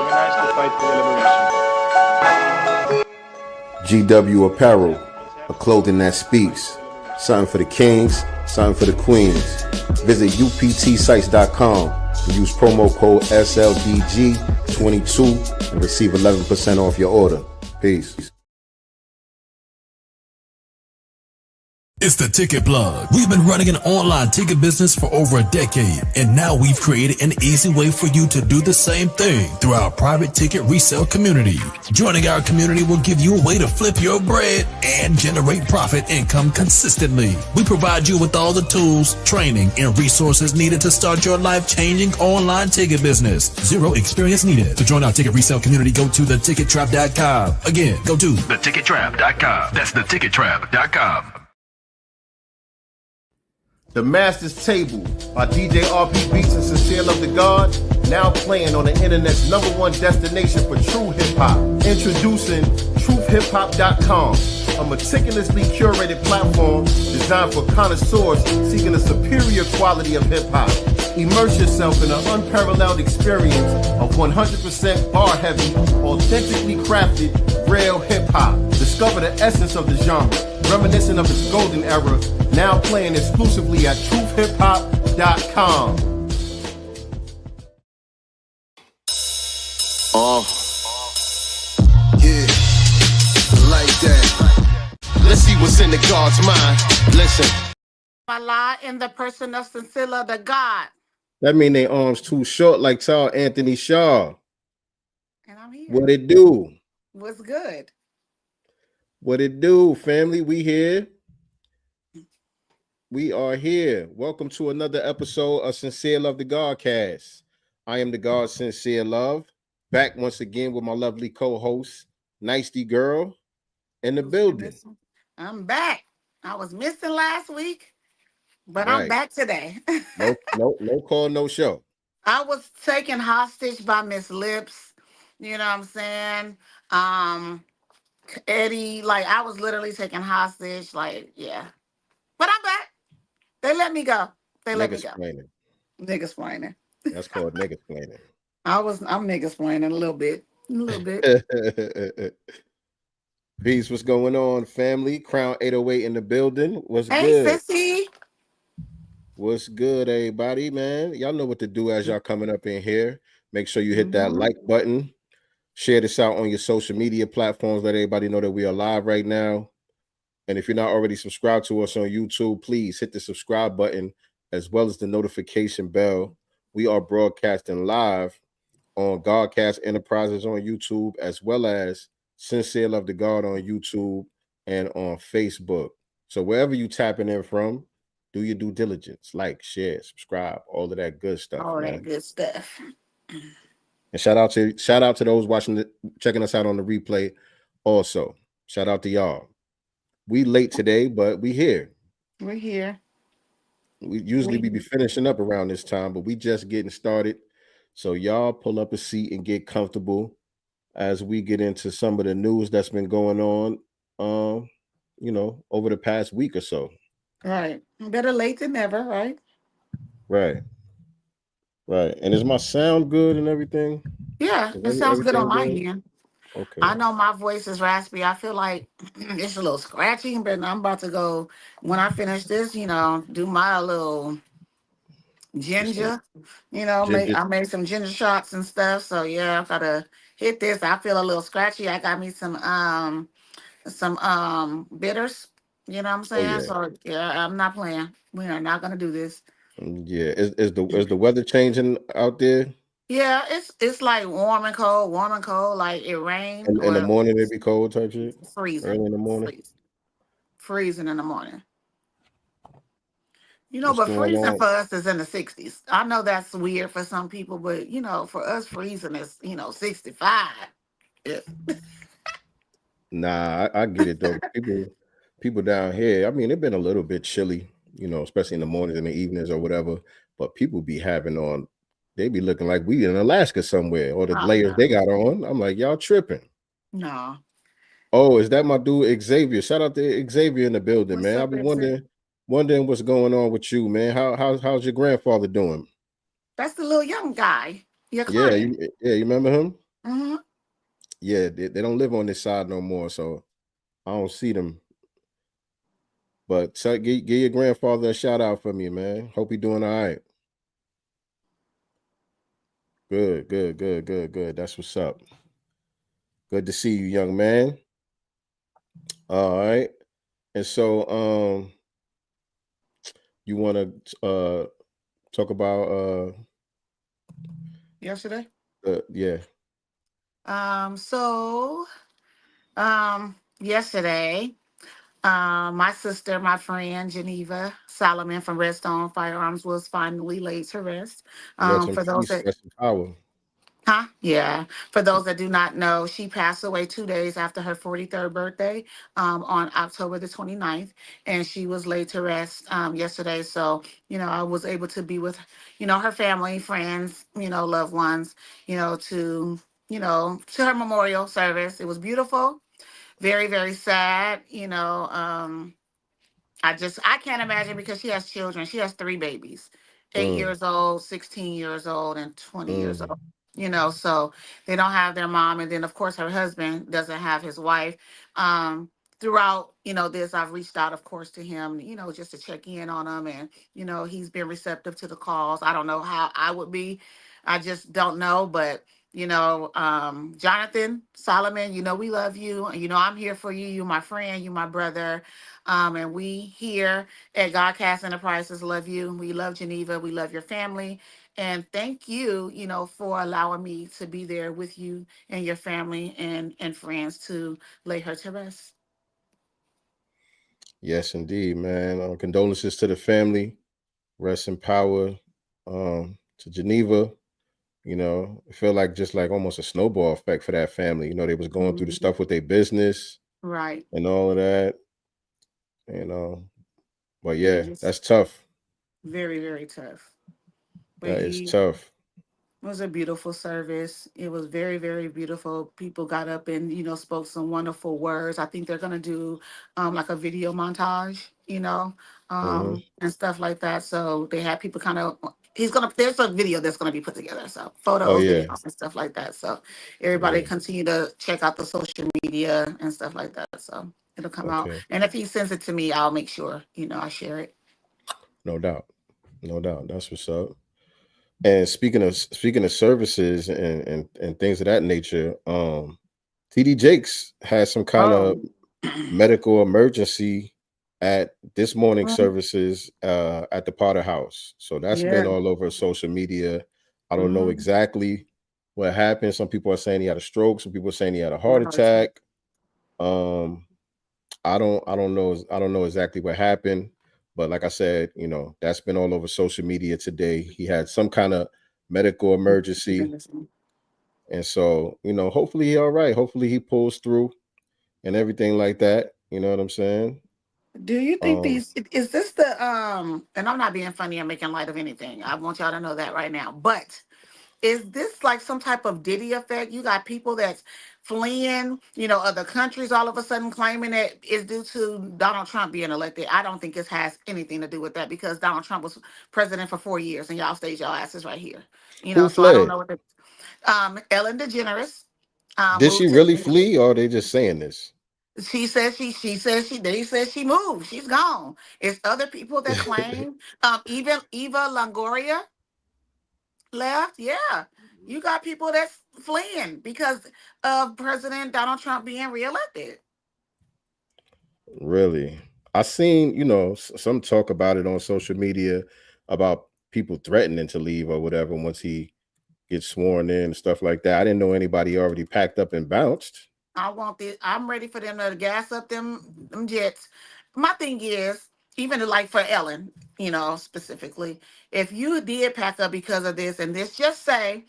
organized to fight for their liberation. GW Apparel, a clothing that speaks. Something for the kings, something for the queens. Visit uptsites.com and use promo code SLDG22 and receive 11% off your order. Peace. It's the Ticket Plug. We've been running an online ticket business for over a decade, and now we've created an easy way for you to do the same thing through our private ticket resale community. Joining our community will give you a way to flip your bread and generate profit income consistently. We provide you with all the tools, training, and resources needed to start your life-changing online ticket business. Zero experience needed. To join our ticket resale community, go to thetickettrap.com. Again, go to thetickettrap.com. That's thetickettrap.com. The Master's Table by DJ RP Beats and Sincere Love to God, now playing on the internet's #1 destination for true hip-hop. Introducing truthhiphop.com, a meticulously curated platform designed for connoisseurs seeking a superior quality of hip-hop. Immerse yourself in an unparalleled experience of 100% bar-heavy, authentically crafted, real hip-hop. Discover the essence of the genre, reminiscent of its golden era, now playing exclusively at truthhiphop.com. Yeah, like that. Let's see what's in the God's mind. Listen. Allah in the person of Sincere Love to God. That mean they arms too short like Tall Anthony Shaw. And I'm here. What it do? What's good? What it do, family? We here. We are here. Welcome to another episode of Sincere Love the Godcast. I am the God Sincere Love, back once again with my lovely co-host, Nicey Girl, in the building. I'm back. I was missing last week, but Right. I'm back today. No call, no show. I was taken hostage by Miss Lips. You know what I'm saying? Eddie, like I was literally taken hostage. Like, yeah. But I'm back. They let me go. They let me go. Niggas splaining. That's called niggas splaining. I'm niggas splaining a little bit. A little bit. Peace, what's going on, family? Crown 808 in the building. What's hey, good? Sissy. What's good, everybody, man? Y'all know what to do as y'all coming up in here. Make sure you hit that like button. Share this out on your social media platforms. Let everybody know that we are live right now. And if you're not already subscribed to us on YouTube, please hit the subscribe button as well as the notification bell. We are broadcasting live on Godcast Enterprises on YouTube, as well as Sincere Love to God on YouTube and on Facebook. So wherever you tapping in from, do your due diligence. Like, share, subscribe, all of that good stuff. All that good stuff. And shout out to those checking us out on the replay. Also, shout out to y'all. We late today, but we here. We're here. We usually be finishing up around this time, but we just getting started. So y'all pull up a seat and get comfortable as we get into some of the news that's been going on, over the past week or so. Right. Better late than never, right? Right. And is my sound good and everything? Yeah, it sounds good on my end. Okay. I know my voice is raspy. I feel like it's a little scratchy, but I'm about to go, when I finish this, do my little ginger. I made some ginger shots and stuff. So yeah, I gotta hit this. I feel a little scratchy. I got me some bitters. You know what I'm saying? Oh, yeah. So yeah, I'm not playing. We are not gonna do this. Yeah, is the weather changing out there? Yeah, it's like warm and cold, like it rained. In the morning it be cold type shit? Freezing. Early in the morning? Freezing in the morning. But freezing for us is in the 60s. I know that's weird for some people, but for us freezing is 65. Yeah. Nah, I get it though. People down here, I mean, it's been a little bit chilly, especially in the mornings and the evenings or whatever. But people be having on, they be looking like we in Alaska somewhere, or the layers they got on. I'm like, y'all tripping. No. Oh, is that my dude Xavier? Shout out to Xavier in the building, man. I've been wondering what's going on with you, man. How's your grandfather doing? That's the little young guy. Your client. You remember him? Yeah, they don't live on this side no more, so I don't see them. But give your grandfather a shout out for me, man. Hope he doing all right. Good, good, good, good, good. That's what's up. Good to see you, young man. All right. And so you want to talk about Yesterday. yeah. So yesterday, my sister, my friend Geneva Solomon from Redstone Firearms was finally laid to rest. Rest in For those peace, that rest in power. Huh? Yeah. For those that do not know, she passed away 2 days after her 43rd birthday, on October the 29th, and she was laid to rest yesterday. So, I was able to be with, her family, friends, loved ones, to her memorial service. It was beautiful, very, very sad. I can't imagine because she has children. She has three babies, 8 years old, 16 years old, and 20 years Mm, old. So they don't have their mom. And then of course her husband doesn't have his wife. Um, Throughout, this, I've reached out, of course, to him, just to check in on him. And, he's been receptive to the calls. I don't know how I would be. I just don't know. But Jonathan Solomon, we love you. And I'm here for you. You my friend, you my brother. And we here at Godcast Enterprises love you. We love Geneva. We love your family. And thank you, for allowing me to be there with you and your family and friends to lay her to rest. yes, indeed, man. Condolences to the family. Rest in power. To Geneva. It felt like just like almost a snowball effect for that family. They was going through the Mhm. stuff with their business Right. and all of that. You know, but Yeah, yeah, just that's tough. very, very tough. But That is he tough. It was a beautiful service. It was very, very beautiful. People got up and, spoke some wonderful words. I think they're gonna do like a video montage, Hmm. and stuff like that. So they had people kind of there's a video that's gonna be put together. So Oh photos, yeah, videos, and stuff like that. So everybody yeah. continue to check out the social media and stuff like that. So it'll come out. Okay, And if he sends it to me, I'll make sure, I share it. no doubt, no doubt. That's what's up. And speaking of services and things of that nature, TD Jakes has some kind of Oh. medical emergency at this morning services at the Potter House. So that's been Yeah. all over social media. I don't know Mhm. exactly what happened. Some people are saying he had a stroke. Some people are saying he had a heart attack. Um, I don't know exactly what happened, but like I said, that's been all over social media today. He had some kind of medical emergency, and so hopefully he all right. Hopefully he pulls through and everything like that. You know what I'm saying? Do you think Um, is this the and I'm not being funny or making light of anything. I want y'all to know that right now. But is this like some type of Diddy effect? You got people that's fleeing, other countries all of a sudden claiming that it's due to Donald Trump being elected. I don't think it has anything to do with that because Donald Trump was president for 4 years and y'all stayed y'all asses right here. who So I don't fled? know what the Ellen DeGeneres Did she moved really to flee, or are they just saying this? they said she moved. She's gone. It's other people that claim. Even Eva Longoria left. Yeah. You got people that's fleeing because of President Donald Trump being reelected. Really? I seen, some talk about it on social media about people threatening to leave or whatever once he gets sworn in and stuff like that. I didn't know anybody already packed up and bounced. I'm ready for them to gas up them jets. My thing is, even like for Ellen, specifically, if you did pack up because of this and this, just say,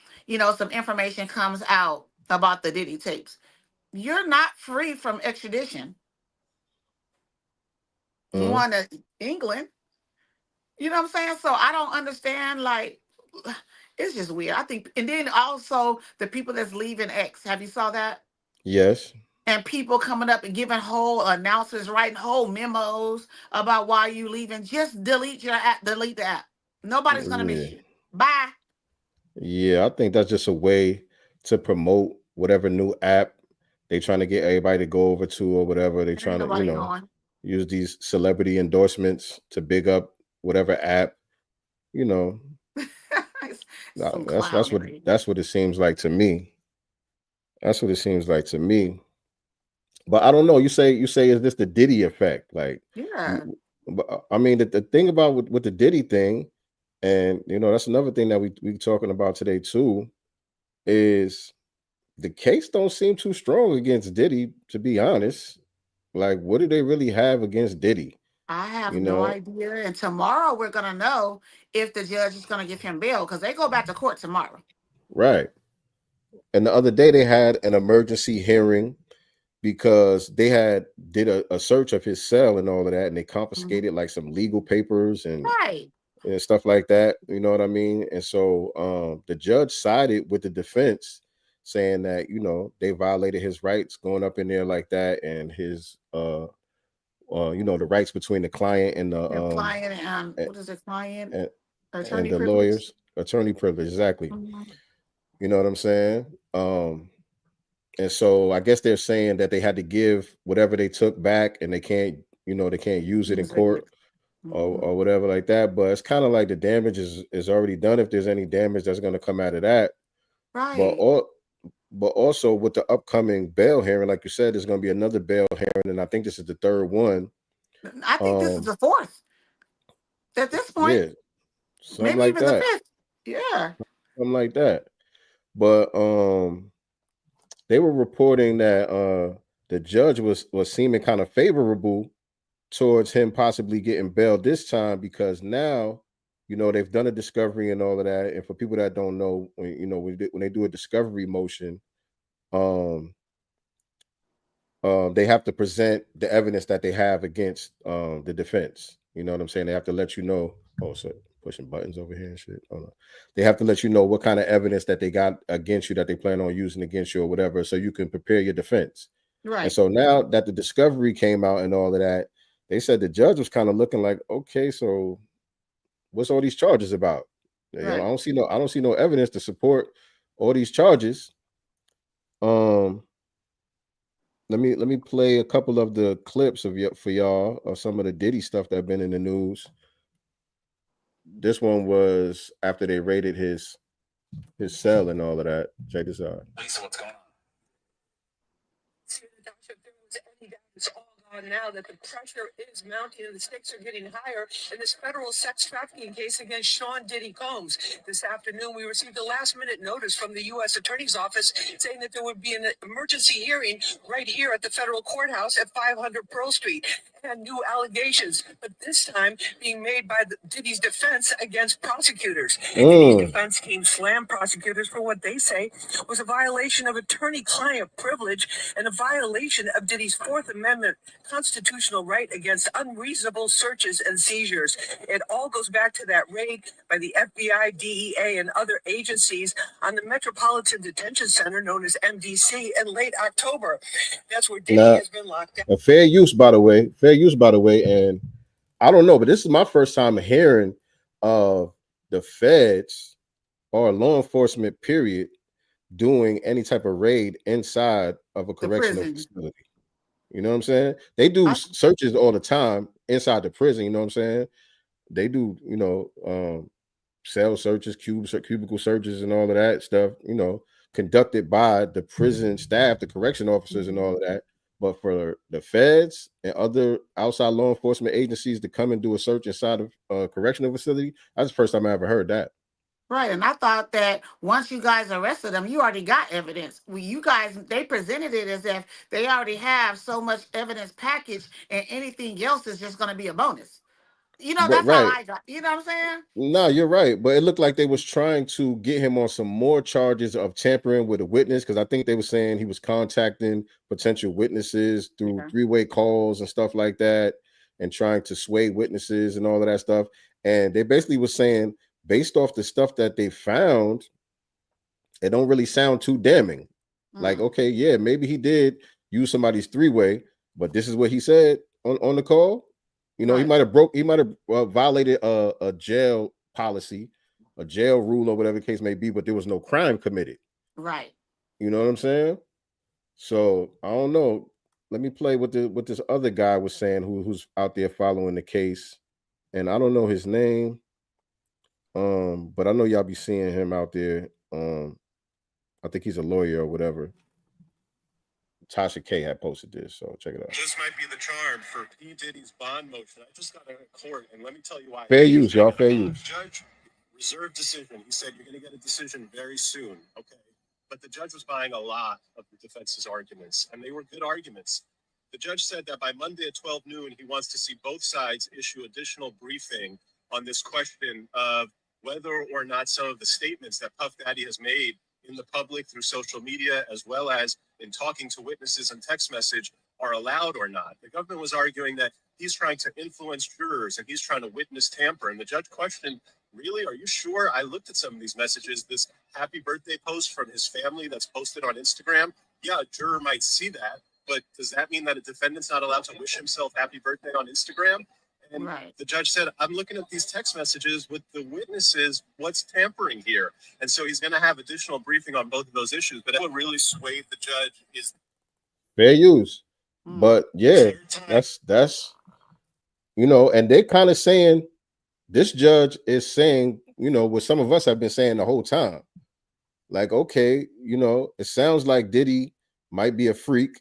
some information comes out about the Diddy tapes, you're not free from extradition. Mm, One to England. You know what I'm saying? So I don't understand. Like, it's just weird. I think, and then also the people that's leaving X. Have you saw that? yes. And people coming up and giving whole announcements, writing whole memos about why you leaving. Just delete your app. Delete the app. Nobody's gonna Yeah. miss you. Bye. Yeah, I think that's just a way to promote whatever new app they trying to get everybody to go over to or whatever. They And ain't trying to, nobody going. use these celebrity endorsements to big up whatever app, you know. It's some That's what clownery. it seems like to me. That's what it seems like to me. But I don't know. You say is this the Diddy effect? Like, Yeah, you, but I mean the thing about with the Diddy thing, and that's another thing that we talking about today too, is the case don't seem too strong against Diddy. To be honest, like what do they really have against Diddy? I have You no know, idea. And tomorrow we're gonna know if the judge is gonna give him bail because they go back to court tomorrow. right? And the other day they had an emergency hearing because they had did a search of his cell and all of that, and they Mhm. confiscated like some legal papers Right, and stuff like that. You know what I mean? And so the judge sided with the defense, saying that they violated his rights going up in there like that, and his the rights between the client and the your client and and, what is it, client and attorney the privilege? lawyers attorney privilege exactly. Mhm. You know what I'm saying? And so I guess they're saying that they had to give whatever they took back, and they can't use it in Use it court against. Mhm. or whatever like that. But it's kind of like the damage is already done if there's any damage that's going to come out of that. But Right. all but also with the upcoming bail hearing, like you said, there's going to be another bail hearing, and I think this is the third one. I think this is Um, the fourth at this point, yeah, something maybe like even the that, fifth. Yeah. something like that. But they were reporting that the judge was seeming kind of favorable towards him possibly getting bail this time, because now they've done a discovery and all of that. And for people that don't know, when they do a discovery motion, um they have to present the evidence that they have against the defense. You know what I'm saying? They have to let you know. Oh, so pushing buttons over here and shit. Hold on. They have to let you know what kind of evidence that they got against you, that they plan on using against you or whatever, so you can prepare your defense. And Right. so now that the discovery came out and all of that, they said the judge was kind of looking like, okay, so what's all these charges about? Right. I don't see no evidence to support all these charges. Um, let me play a couple of the clips for y'all of some of the Diddy stuff that been in the news. This one was after they raided his cell and all of that. Check this out. Lisa, what's going on? It's all gone now that the pressure is mounting and the stakes are getting higher in this federal sex trafficking case against Sean Diddy Combs. This afternoon, we received a last-minute notice from the U.S. Attorney's Office saying that there would be an emergency hearing right here at the federal courthouse at 500 Pearl Street, and new allegations, but this time being made by Diddy's defense against prosecutors. And these defense teams slam prosecutors for what they say was a violation of attorney-client privilege and a violation of Diddy's Fourth Amendment constitutional right against unreasonable searches and seizures. It all goes back to that raid by the FBI, DEA, and other agencies on the Metropolitan Detention Center, known as MDC, in late October. That's where Diddy Now, has been locked down. a fair use, by the way. Fair use, by the way. And I don't know, but this is my first time hearing of the feds or law enforcement, period, doing any type of raid inside of a The correctional prison. facility. You know what I'm saying? They do I, searches all the time inside the prison. You know what I'm saying? They do, cell searches, cubicle searches, and all of that stuff. Conducted by the prison staff, the correction officers, and all of that. But for the feds and other outside law enforcement agencies to come and do a search inside of a correctional facility, that's the first time I ever heard that. right. And I thought that once you guys arrested them, you already got evidence. Well, you guys, they presented it as if they already have so much evidence package and anything else is just going to be a bonus. But That's how right. I got, you know what I'm saying? No, you're right. But it looked like they was trying to get him on some more charges of tampering with a witness, because I think they were saying he was contacting potential witnesses through Yeah. three-way calls and stuff like that, and trying to sway witnesses and all of that stuff. And they basically was saying, based off the stuff that they found, it don't really sound too damning. Like, Mm, okay, yeah, maybe he did use somebody's three-way, but this is what he said on the call. He right. might have violated a jail policy, a jail rule, or whatever the case may be, but there was no crime committed. Right. You know what I'm saying? So I don't know. Let me play what this other guy was saying who's out there following the case. And I don't know his name. But I know y'all be seeing him out there. I think he's a lawyer or whatever. Tasha K had posted this, so check it out. This might be the charm for P. Diddy's bond motion. I just got out of court, and let me tell you why. Fair use, y'all. Fair use. Judge reserved decision. He said you're going to get a decision very soon. Okay. But the judge was buying a lot of the defense's arguments, and they were good arguments. The judge said that by Monday at 12 noon, he wants to see both sides issue additional briefing on this question of whether or not some of the statements that Puff Daddy has made in the public through social media, as well as in talking to witnesses and text message, are allowed or not. The government was arguing that he's trying to influence jurors and he's trying to witness tamper. And the judge questioned, really, are you sure? I looked at some of these messages, this happy birthday post from his family that's posted on Instagram. Yeah, a juror might see that, but does that mean that a defendant's not allowed to wish himself happy birthday on Instagram? And the judge said, I'm looking at these text messages with the witnesses. What's tampering here? And so he's going to have additional briefing on both of those issues. But what really swayed the judge is fair use. But yeah, that's and they're kind of saying, this judge is saying, what some of us have been saying the whole time. Like, okay, it sounds like Diddy might be a freak.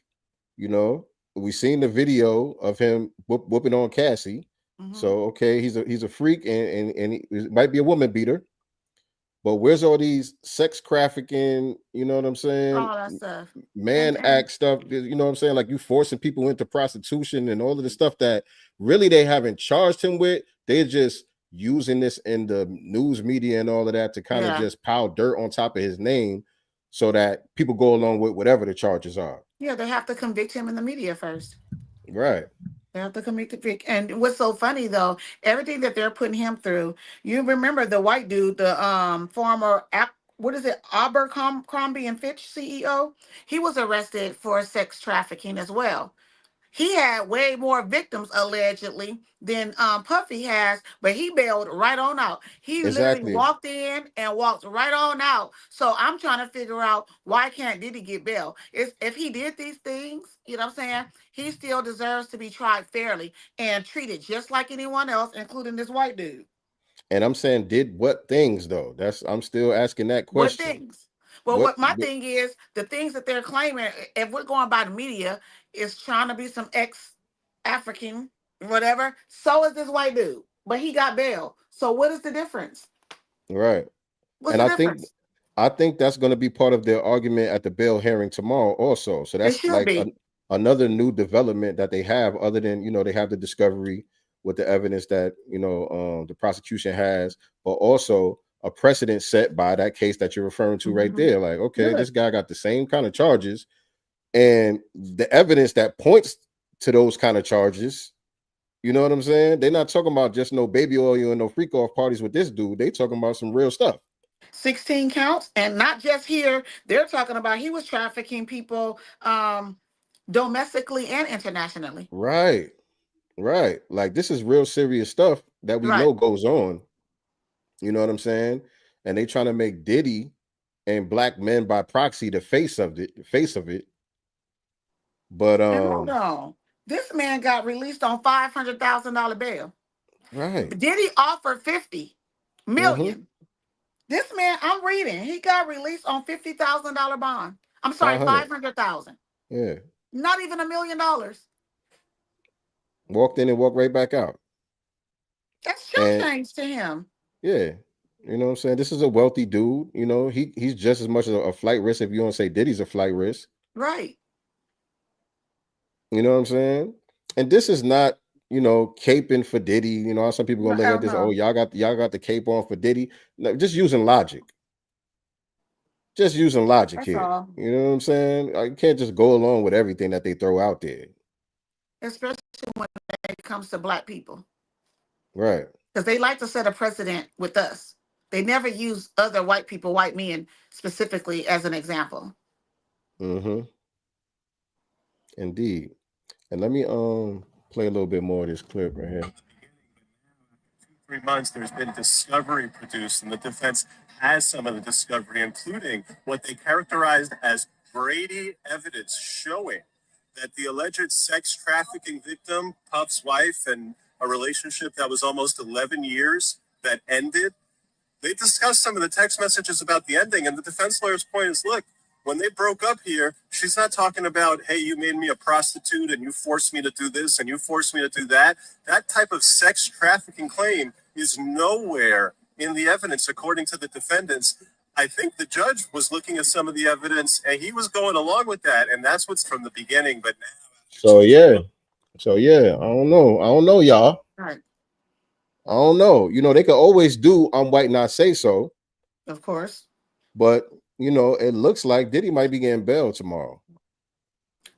We seen the video of him whooping on Cassie. So okay, he's a freak and he might be a woman beater. But where's all these sex trafficking, you know what I'm saying? All that stuff. Man act stuff, you know what I'm saying? Like you forcing people into prostitution and all of the stuff that really they haven't charged him with. They're just using this in the news media and all of that to kind of just pile dirt on top of his name so that people go along with whatever the charges are. Yeah, they have to convict him in the media first. Right. They have to convict the and what's so funny though, everything that they're putting him through. You remember the white dude, the former Abercrombie and Fitch CEO? He was arrested for sex trafficking as well. He had way more victims allegedly than Puffy has, but he bailed right on out. He literally walked in and walked right on out. So I'm trying to figure out why can't Diddy get bail? If he did these things, you know what I'm saying? He still deserves to be tried fairly and treated just like anyone else, including this white dude. And I'm saying, did what things though? I'm still asking that question. What things? Well, what my thing is, the things that they're claiming, if we're going by the media, is trying to be some ex-African, whatever. So is this white dude, but he got bail. So what is the difference? Right. What's the difference? I think that's going to be part of their argument at the bail hearing tomorrow also. So that's like another new development that they have, other than, they have the discovery with the evidence that, the prosecution has, but also a precedent set by that case that you're referring to right there. Like, okay, this guy got the same kind of charges, and the evidence that points to those kind of charges, you know what I'm saying? They're not talking about just no baby oil and no freak off parties with this dude. They talking about some real stuff. 16 counts, and not just here. They're talking about he was trafficking people domestically and internationally. Right. Like this is real serious stuff that we know goes on. You know what I'm saying? And they trying to make Diddy and black men by proxy the face of it. But hold on. This man got released on $500,000 bail. Right. Diddy offered 50 million. This man, I'm reading, he got released on $50,000 bond. I'm sorry, 500,000. Yeah. Not even $1 million. Walked in and walked right back out. That's just change to him. Yeah. You know what I'm saying? This is a wealthy dude. He's just as much as a flight risk if you want to say Diddy's a flight risk. Right. You know what I'm saying? And this is not, caping for Diddy. How some people gonna look at this. Oh, y'all got the cape on for Diddy. No, just using logic. Just using logic That's here. all. You know what I'm saying? You can't just go along with everything that they throw out there. Especially when it comes to black people. Right. Because they like to set a precedent with us. They never use other white people, white men specifically as an example. Indeed. And let me play a little bit more of this clip right here. 3 months, there's been discovery produced, and the defense has some of the discovery, including what they characterized as Brady evidence showing that the alleged sex trafficking victim, Puff's wife, and a relationship that was almost 11 years that ended. They discussed some of the text messages about the ending, and the defense lawyer's point is, look, when they broke up here, she's not talking about, hey, you made me a prostitute and you forced me to do this and you forced me to do that. That type of sex trafficking claim is nowhere in the evidence, according to the defendants. I think the judge was looking at some of the evidence and he was going along with that, and that's what's from the beginning. But now, so yeah, I don't know, y'all. Right. I don't know. You know, they could always do I'm white, not say so. Of course. But you know, it looks like Diddy might be getting bail tomorrow.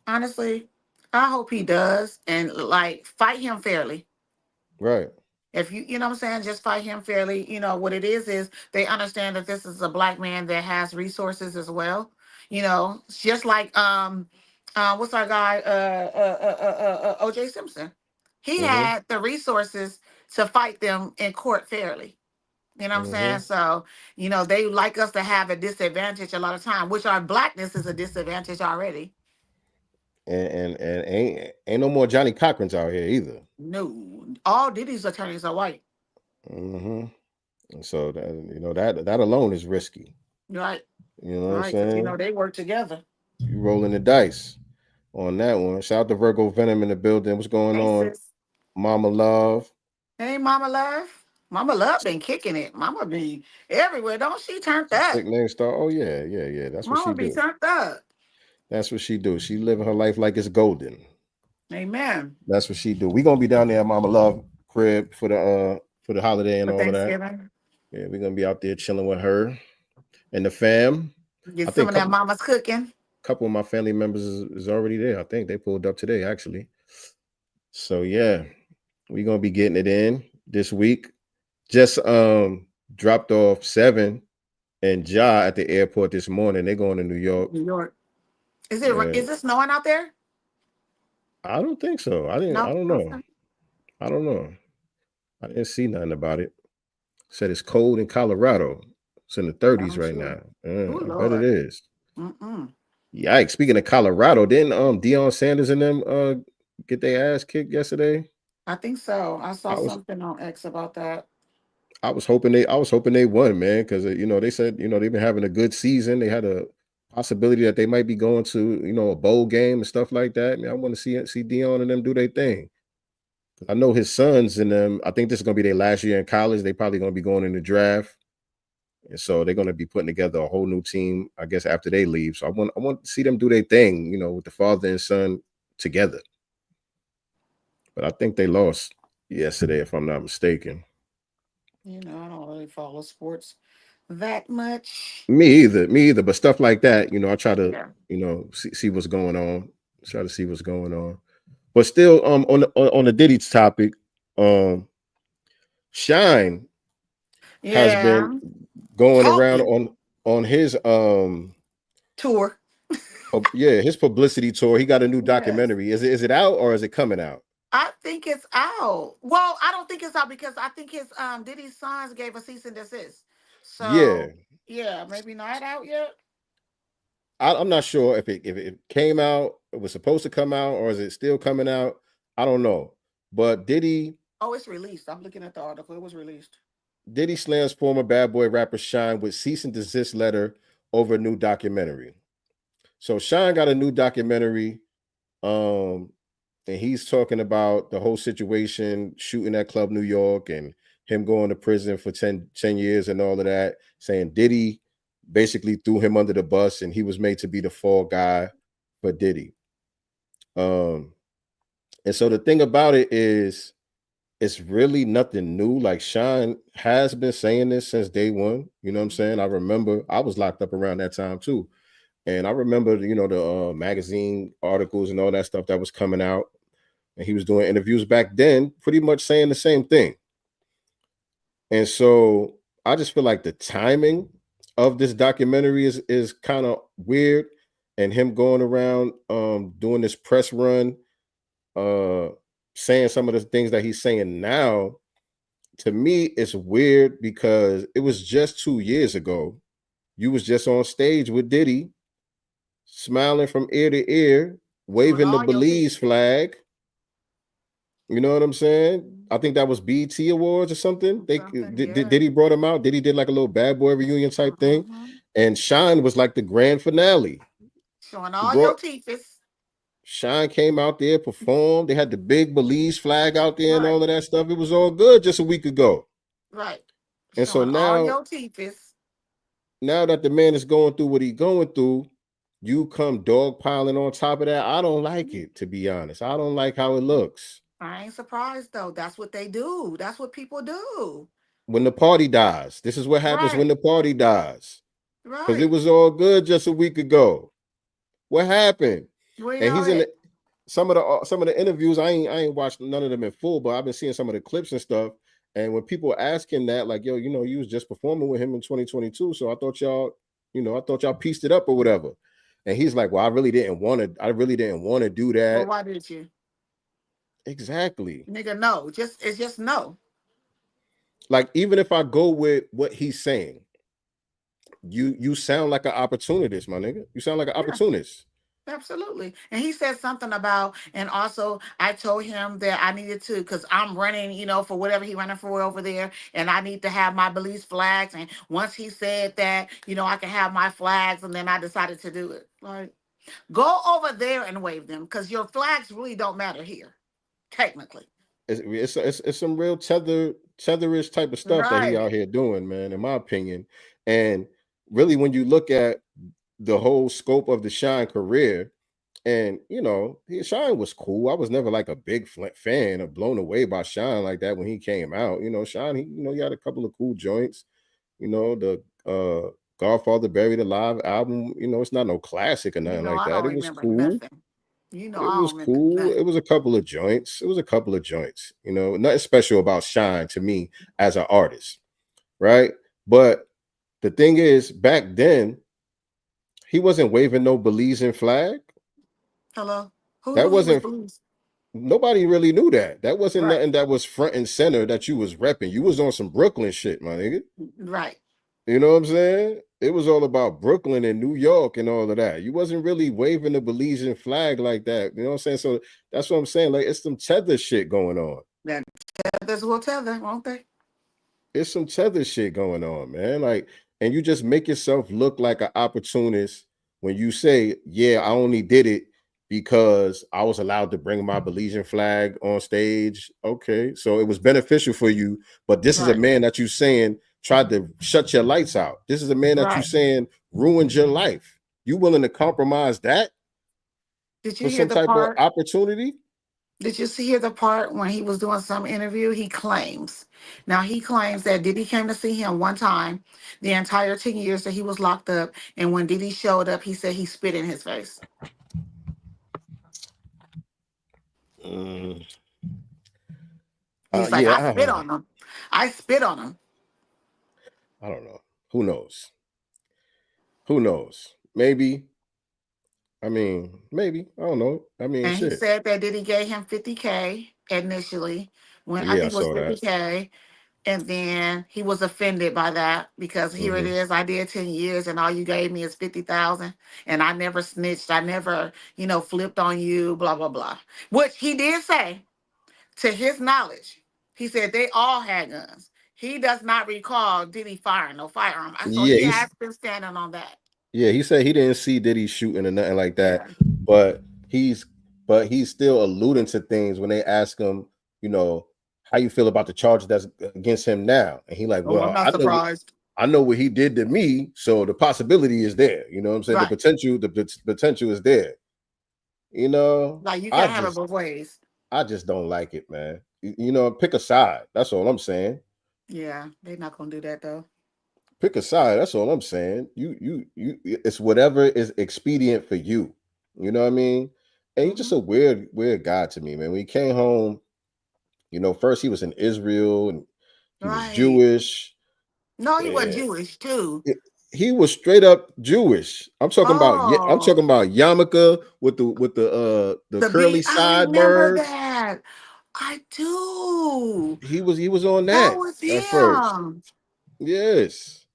Honestly, I hope he does, and like fight him fairly. Right. If you know what I'm saying, just fight him fairly. You know what it is they understand that this is a black man that has resources as well. You know, just like what's our guy OJ Simpson. He had the resources to fight them in court fairly. You know what I'm saying? So, you know, they like us to have a disadvantage a lot of time, which our blackness is a disadvantage already. And ain't no more Johnny Cochrans out here either. No, all Diddy's attorneys are white. And so that, you know, that alone is risky. Right. You know what I'm Right. Because, you saying? know, they work together. You rolling the dice on that one. Shout out to Virgo Venom in the building. What's going Hey, on? sis. Mama Love. Hey, Mama Love. Mama Love been kicking it. Mama be everywhere. Don't she turned up? Big name star. Oh yeah. That's what she Mama be do. turned up. That's what she do. She living her life like it's golden. Amen. That's what she do. We gonna be down there at Mama Love crib for the holiday and For all of that. Thanksgiving. Yeah, we're gonna be out there chilling with her and the fam. Get I some think of that mama's cooking. couple of my family members is already there. I think they pulled up today, actually. So yeah, we're gonna be getting it in this week. Just dropped off 7 and Ja at the airport this morning. They're going to New York. New York. Is it snowing out there? I don't think so. I No. don't know. Okay. I don't know. I didn't see nothing about it. Said it's cold in Colorado. It's in the 30s right now. Oh, I bet it Lord. is. Mm-mm. Yikes. Speaking of Colorado, didn't Deion Sanders and them get their ass kicked yesterday? I think so. I saw I was something on X about that. I was hoping they won, man, because you know they said, you know, they've been having a good season. They had a possibility that they might be going to, you know, a bowl game and stuff like that. Man, I want to see Deion and them do their thing. I know his sons and them. I think this is gonna be their last year in college. They probably gonna be going in the draft, and so they're gonna be putting together a whole new team, I guess, after they leave. So I want to see them do their thing, you know, with the father and son together. But I think they lost yesterday, if I'm not mistaken. You know, I don't really follow sports that much. Me either. But stuff like that, you know, I try to, Yeah. you know, see what's going on. Try to see what's going on. But still, on the Diddy topic, Shine has Yeah. been going around Talking. on his Tour. his publicity tour. He got a new Yes. documentary. Is it out or is it coming out? I think it's out. Well, I don't think it's out because I think his Diddy's sons gave a cease and desist. Yeah, So yeah, maybe not out yet. I'm not sure if it came out, it was supposed to come out, or is it still coming out? I don't know. But Diddy Oh, it's released. I'm looking at the article. It was released. slams former Bad Boy rapper Shine with cease and desist letter over a new documentary. So Shine got a new documentary, and he's talking about the whole situation, shooting at Club New York and him going to prison for 10 years and all of that, saying Diddy basically threw him under the bus and he was made to be the fall guy for Diddy. And so the thing about it is, it's really nothing new. Like Shine has been saying this since day one. You know what I'm saying? I remember I was locked up around that time too. And I remember, you know, the magazine articles and all that stuff that was coming out. And he was doing interviews back then, pretty much saying the same thing. And so I just feel like the timing of this documentary is kind of weird. And him going around doing this press run, saying some of the things that he's saying now, to me, it's weird because it was just 2 years ago. You was just on stage with Diddy smiling from ear to ear, Showing waving the all your Belize teeth. flag. You know what I'm saying? I think that was BT Awards or something. They Something, did yeah. he brought him out? Did he did like a little bad boy reunion type thing? Mhm. And Shine was like the grand finale. Showing He all your brought teeth is Shine came out there, performed. They had the big Belize flag out there and right, all of that stuff. It was all good just a week ago. right. And so Showing all now, your teeth is now that the man is going through what he's going through, you come dog piling on top of that. I don't like it, to be honest. I don't like how it looks. I ain't surprised though. That's what they do. That's what people do. When the party dies, this is what happens when Right, the party dies. Because it right. was all good just a week ago. What happened? Where And he's y'all in at? some of the interviews. I ain't watched none of them in full, but I've been seeing some of the clips and stuff. And when people ask him that, like, yo, you was just performing with him in 2022, so I thought y'all pieced it up or whatever. And he's like, well, I really didn't want to do Well, that. why did you? Exactly. Nigga, no. It's just no. Like, even if I go with what he's saying, you sound like an opportunist, my nigga. You sound like an Yeah. opportunist. Absolutely. And he said something about, and also I told him that I needed to, because I'm running, for whatever he running for over there, and I need to have my Belize flags. And once he said that, I can have my flags, and then I decided to do it. Like, go over there and wave them, because your flags really don't matter here, technically. It's some real tetherish type of stuff that he Right. out here doing, man, in my opinion. And really, when you look at the whole scope of the Shine career, and Shine was cool. I was never like a big fan or blown away by Shine like that when he came out. Shine, he had a couple of cool joints. The Godfather Buried Alive album. It's not no classic or nothing like I that. don't It was remember cool. nothing. It I was don't remember cool. It nothing. was a couple of joints. It was a couple of joints. Nothing special about Shine to me as an artist, right? But the thing is, back then, he wasn't waving no Belizean flag. Hello? Who That knew he was wasn't. Belize? Nobody really knew that. That wasn't Right. nothing that was front and center that you was repping. You was on some Brooklyn shit, my nigga. Right. You know what I'm saying? It was all about Brooklyn and New York and all of that. You wasn't really waving the Belizean flag like that. You know what I'm saying? So that's what I'm saying. Like, it's some tether shit going on. Then tethers will tether, won't they? It's some tether shit going on, man. Like, and you just make yourself look like an opportunist when you say, yeah, I only did it because I was allowed to bring my Belizean flag on stage. Okay. So it was beneficial for you, but this is a Right. man that you saying tried to shut your lights out. This is a man that you Right. saying ruined your life. You willing to compromise that Did you for hear some the type of part? opportunity? Did you see the part when he was doing some interview? He claims. Now he claims that Diddy came to see him one time the entire 10 years that he was locked up. And when Diddy showed up, he said he spit in his face. Mm, He's like, yeah, I spit on him. I spit on him. I don't know. Who knows? Who knows? Maybe. I mean, maybe. I don't know. I mean, And he shit. said that Diddy gave him 50K initially, when I Yeah, I think it was saw that. 50K. And then he was offended by that because here it Hmm. is. I did 10 years and all you gave me is 50,000. And I never snitched. I never, flipped on you, blah, blah, blah. Which he did say, to his knowledge, he said they all had guns. He does not recall Diddy firing no firearm. So Yeah, he has been standing on that. he said he didn't see Diddy shooting or nothing like that, Yeah. but he's he's still alluding to things when they ask him, you know, how you feel about the charges that's against him now, and he like, Oh, I'm well, not surprised. I know what he did to me, so the possibility is there. You know what I'm saying? Right. The potential is there. You know, Like you can't have it both ways. I just don't like it, man. Pick a side. That's all I'm saying. Yeah, they're not gonna do that though. Pick a side. That's all I'm saying. It's whatever is expedient for you. You know what I mean? And he's just Hmm. a weird guy to me, man. When he came home, first he was in Israel and he was Right. Jewish. No, he wasn't And Jewish too. he was straight up Jewish. I'm Oh, talking about yarmulke with the the curly B. I remember sideburns. that. I do. He was on That that was at first. him. Yes.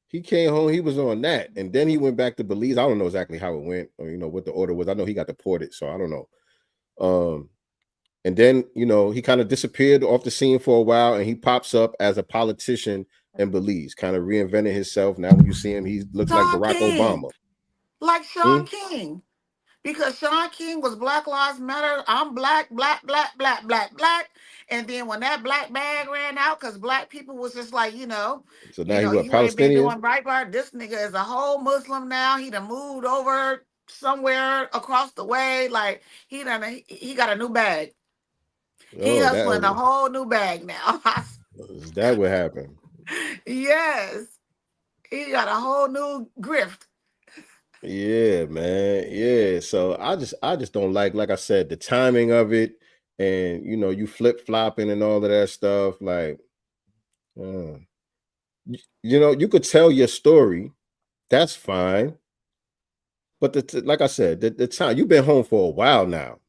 He came home, he was on that, and then he went back to Belize. I don't know exactly how it went, or what the order was. I know he got deported, so I don't know. And then he kind of disappeared off the scene for a while, and he pops up as a politician in Belize, kind of reinvented himself. Now when you see him, he looks like Sean Barack King, Obama. like Sean King, because Sean King was Black Lives Matter. I'm black, black, black, black, black, black. And then when that black bag ran out, because black people was just like, So now he what, you ain't been Palestinian? doing right. This nigga is a whole Muslim now. He done moved over somewhere across the way. Like he got a new bag. He Oh, hustling a whole new bag now. is that what happened? Yes. He got a whole new grift. Yeah, man. Yeah. So I just don't like I said, the timing of it, and you flip flopping and all of that stuff. Like, you could tell your story, that's fine. But like I said, the time, you've been home for a while now.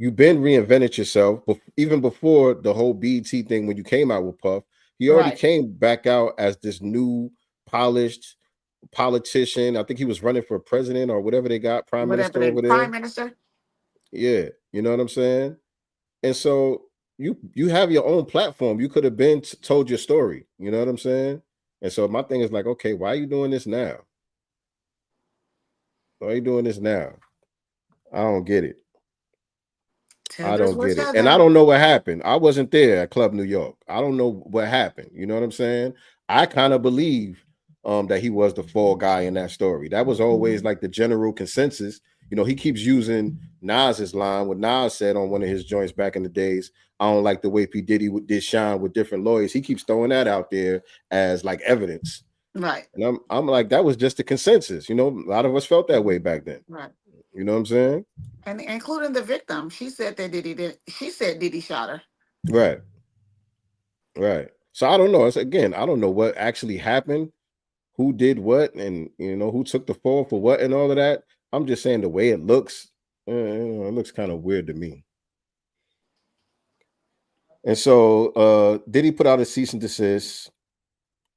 You've been reinvented yourself, but even before the whole BT thing, when you came out with Puff, he already came back out as this new polished politician. I think he was running for president or whatever they got, prime minister over there. Prime minister. Yeah, you know what I'm saying? And so you have your own platform. You could have been told your story. You know what I'm saying? And so my thing is like, okay, why are you doing this now? Why are you doing this now? I don't get it. I don't get it. And I don't know what happened. I wasn't there at Club New York. I don't know what happened. You know what I'm saying? I kind of believe that he was the fall guy in that story. That was always like the general consensus. He keeps using Nas's line, what Nas said on one of his joints back in the days. I don't like the way P. Diddy did shine with different lawyers. He keeps throwing that out there as like evidence. Right. And I'm like, that was just the consensus. A lot of us felt that way back then. Right. You know what I'm saying? And including the victim. She said that Diddy shot her. Right. Right. So I don't know. I don't know what actually happened, who did what, and who took the fall for what and all of that. I'm just saying the way it looks, it looks kind of weird to me. And so Diddy put out a cease and desist.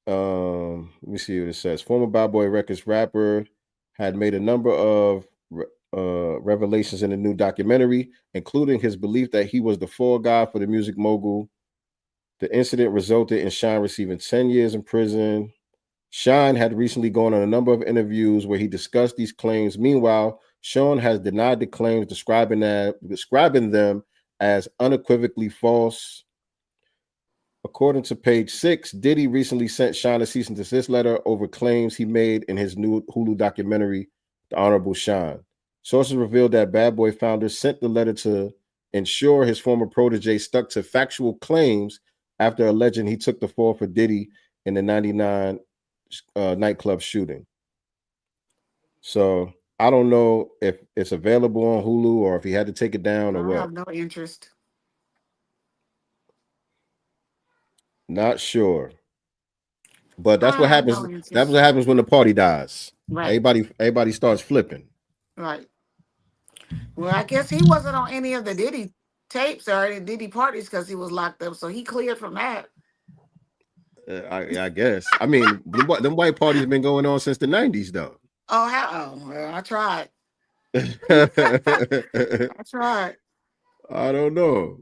Let me see what it says. Former Bad Boy Records rapper had made a number of revelations in the new documentary, including his belief that he was the fall guy for the music mogul. The incident resulted in Shine receiving 10 years in prison. Shine had recently gone on a number of interviews where he discussed these claims. Meanwhile, Sean has denied the claims, describing them as unequivocally false. According to page 6, Diddy recently sent Shine a cease and desist letter over claims he made in his new Hulu documentary, The Honorable Shine. Sources revealed that Bad Boy founder sent the letter to ensure his former protege stuck to factual claims after alleging he took the fall for Diddy in the 99 nightclub shooting. So I don't know if it's available on Hulu or if he had to take it down or what. I have no interest. Not sure. But that's what happens. That's what happens when the party dies. Right. Everybody starts flipping. Right. Well, I guess he wasn't on any of the Diddy tapes or any Diddy parties because he was locked up, so he cleared from that. I guess. I mean, them white parties have been going on since the 90s, though. Well, I tried. I tried. I don't know.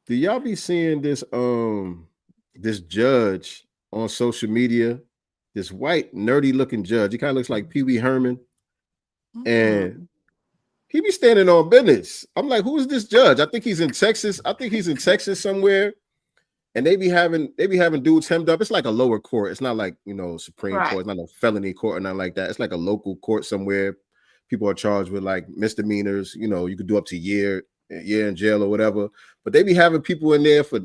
Do y'all be seeing this this judge on social media? This white nerdy looking judge. He kind of looks like Pee Wee Herman. And he be standing on business. I'm like, who is this judge? I think he's in Texas. Somewhere. And they be having dudes hemmed up. It's like a lower court. It's not like, Supreme Court. It's not a felony court or nothing like that. It's like a local court somewhere. People are charged with like misdemeanors. You could do up to a year in jail or whatever. But they be having people in there for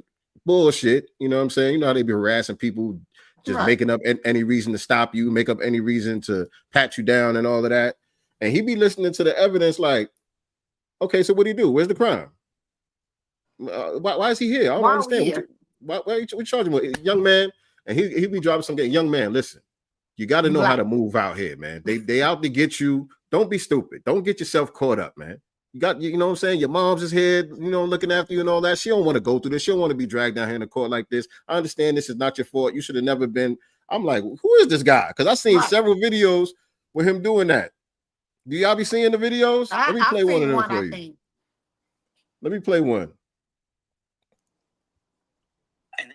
bullshit. You know what I'm saying? You know how they be harassing people, just making up any reason to stop you, make up any reason to pat you down and all of that. And he be listening to the evidence like, okay, so what do you do? Where's the crime? Why is he here? I don't understand. Why are you charging him? Young man. And he be dropping some young man, listen, you got to know how to move out here, man. They out to get you. Don't be stupid. Don't get yourself caught up, man. You got, you know what I'm saying? Your mom's is here, you know, looking after you and all that. She don't want to go through this. She don't want to be dragged down here in the court like this. I understand this is not your fault. You should have never been. I'm like, who is this guy? Because I've seen several videos with him doing that. Do y'all be seeing the videos? Let me play one of them for you. Let me play one.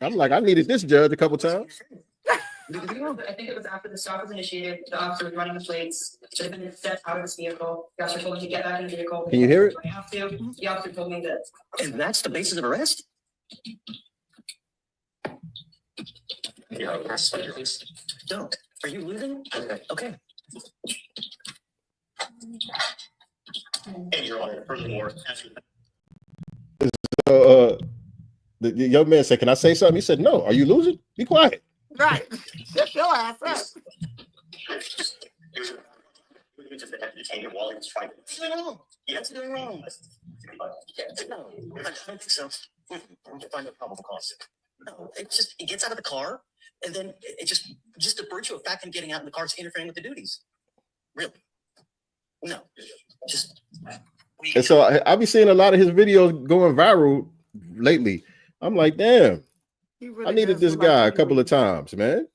I'm like, I needed this judge a couple times. I think it was after the stop was initiated, the officer was running the plates, should have been stepped out of his vehicle. The officer told me to get back in the vehicle. Can you hear it? I have to. The officer told me that. And that's the basis of arrest? Don't. Are you losing? Okay. And Your Honor, furthermore, So the young man said, "Can I say something?" He said, "No. Are you losing? Be quiet." Right. Shut your ass up. just had to detain him while he was trying to. No, that's doing wrong. No, I don't think so. I'm to find a probable cause. No, it gets out of the car, and then it just the virtue of fact and getting out in the car is interfering with the duties. Really? No, just. And so I be seeing a lot of his videos going viral lately. I'm like, damn, Really I needed this guy a couple of times, man.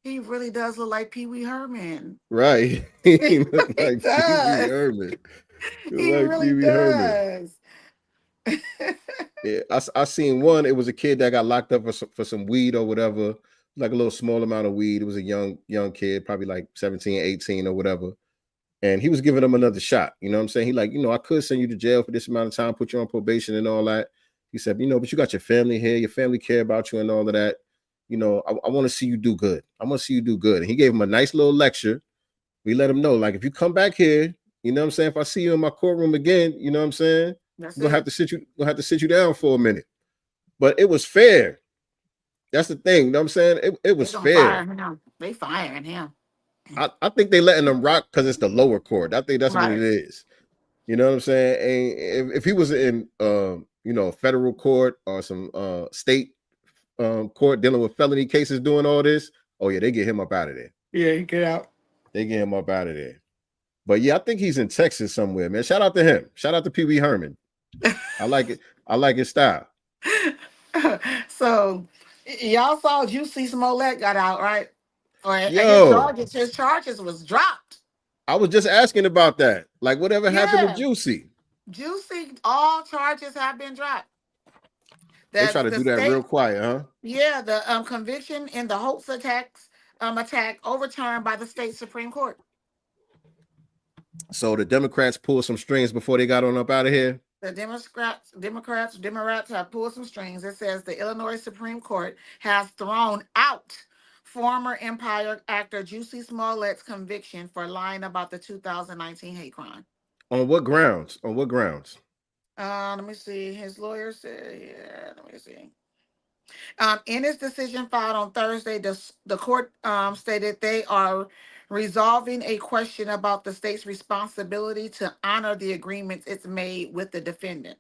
He really does look like Pee Wee Herman. Right. He looks like Pee Wee Herman. He really does. Yeah, I seen one. It was a kid that got locked up for some weed or whatever, like a little small amount of weed. It was a young kid, probably like 17, 18 or whatever. And he was giving him another shot. You know what I'm saying? He like, you know, I could send you to jail for this amount of time, put you on probation and all that. He said, you know, but you got your family here. Your family care about you and all of that. You know, I want to see you do good. I want to see you do good. And he gave him a nice little lecture. We let him know, like, if you come back here, you know what I'm saying? If I see you in my courtroom again, you know what I'm saying? I'm gonna have to sit you down for a minute. But it was fair. That's the thing. You know what I'm saying? It was fair. They firing him. I think they letting them rock because it's the lower court. I think that's what it is. You know what I'm saying? And if he was in you know, federal court or some state court dealing with felony cases doing all this, oh yeah, they get him up out of there. Yeah, he get out. They get him up out of there. But yeah, I think he's in Texas somewhere, man. Shout out to him. Shout out to Pee Wee Herman. I like it. I like his style. So y'all saw Juicy Smollett got out, right? Or his charges was dropped. I was just asking about that. Like, whatever happened to Juicy? Juicy, all charges have been dropped. They try to do that real quiet, huh? Yeah, the conviction in the Holtz attack overturned by the state Supreme Court. So the Democrats pulled some strings before they got on up out of here. The Democrats have pulled some strings. It says the Illinois Supreme Court has thrown out former Empire actor Juicy Smollett's conviction for lying about the 2019 hate crime. On what grounds? On what grounds? Let me see. His lawyer said, yeah, let me see. In his decision filed on Thursday, the court stated they are resolving a question about the state's responsibility to honor the agreements it's made with the defendant.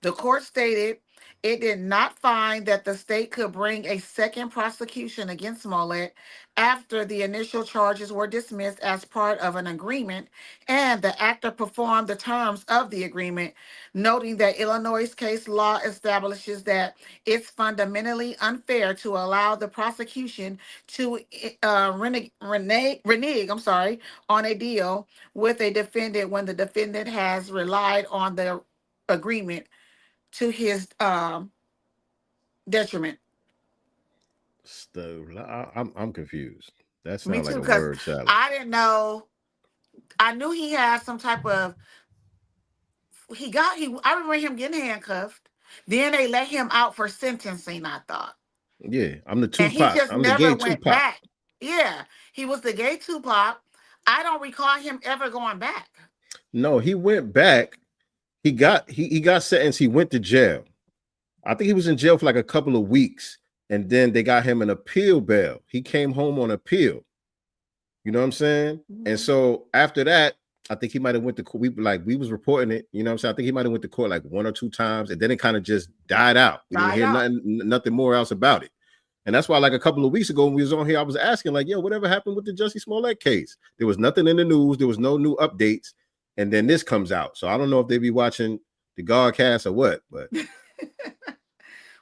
The court stated it did not find that the state could bring a second prosecution against Smollett after the initial charges were dismissed as part of an agreement and the actor performed the terms of the agreement, noting that Illinois' case law establishes that it's fundamentally unfair to allow the prosecution to renege on a deal with a defendant when the defendant has relied on the agreement to his detriment. So I'm confused. That Me sounds too, like a word salad. I didn't know. I knew he had some type of. I remember him getting handcuffed. Then they let him out for sentencing. I thought. Yeah, I'm the Tupac. And he just I'm never the gay went Tupac. back. Yeah, he was the gay Tupac. I don't recall him ever going back. No, he went back. He got sentenced. He went to jail. I think he was in jail for like a couple of weeks, and then they got him an appeal bail. He came home on appeal. You know what I'm saying? Mm-hmm. And so after that, I think he might have went to court. We was reporting it. You know what I'm saying? I think he might have went to court like 1 or 2 times, and then it kind of just died out. We didn't hear nothing more else about it. And that's why, like a couple of weeks ago when we was on here, I was asking, like, yo, whatever happened with the Jussie Smollett case? There was nothing in the news. There was no new updates. and then this comes out. So I don't know if they be watching the Godcast or what, but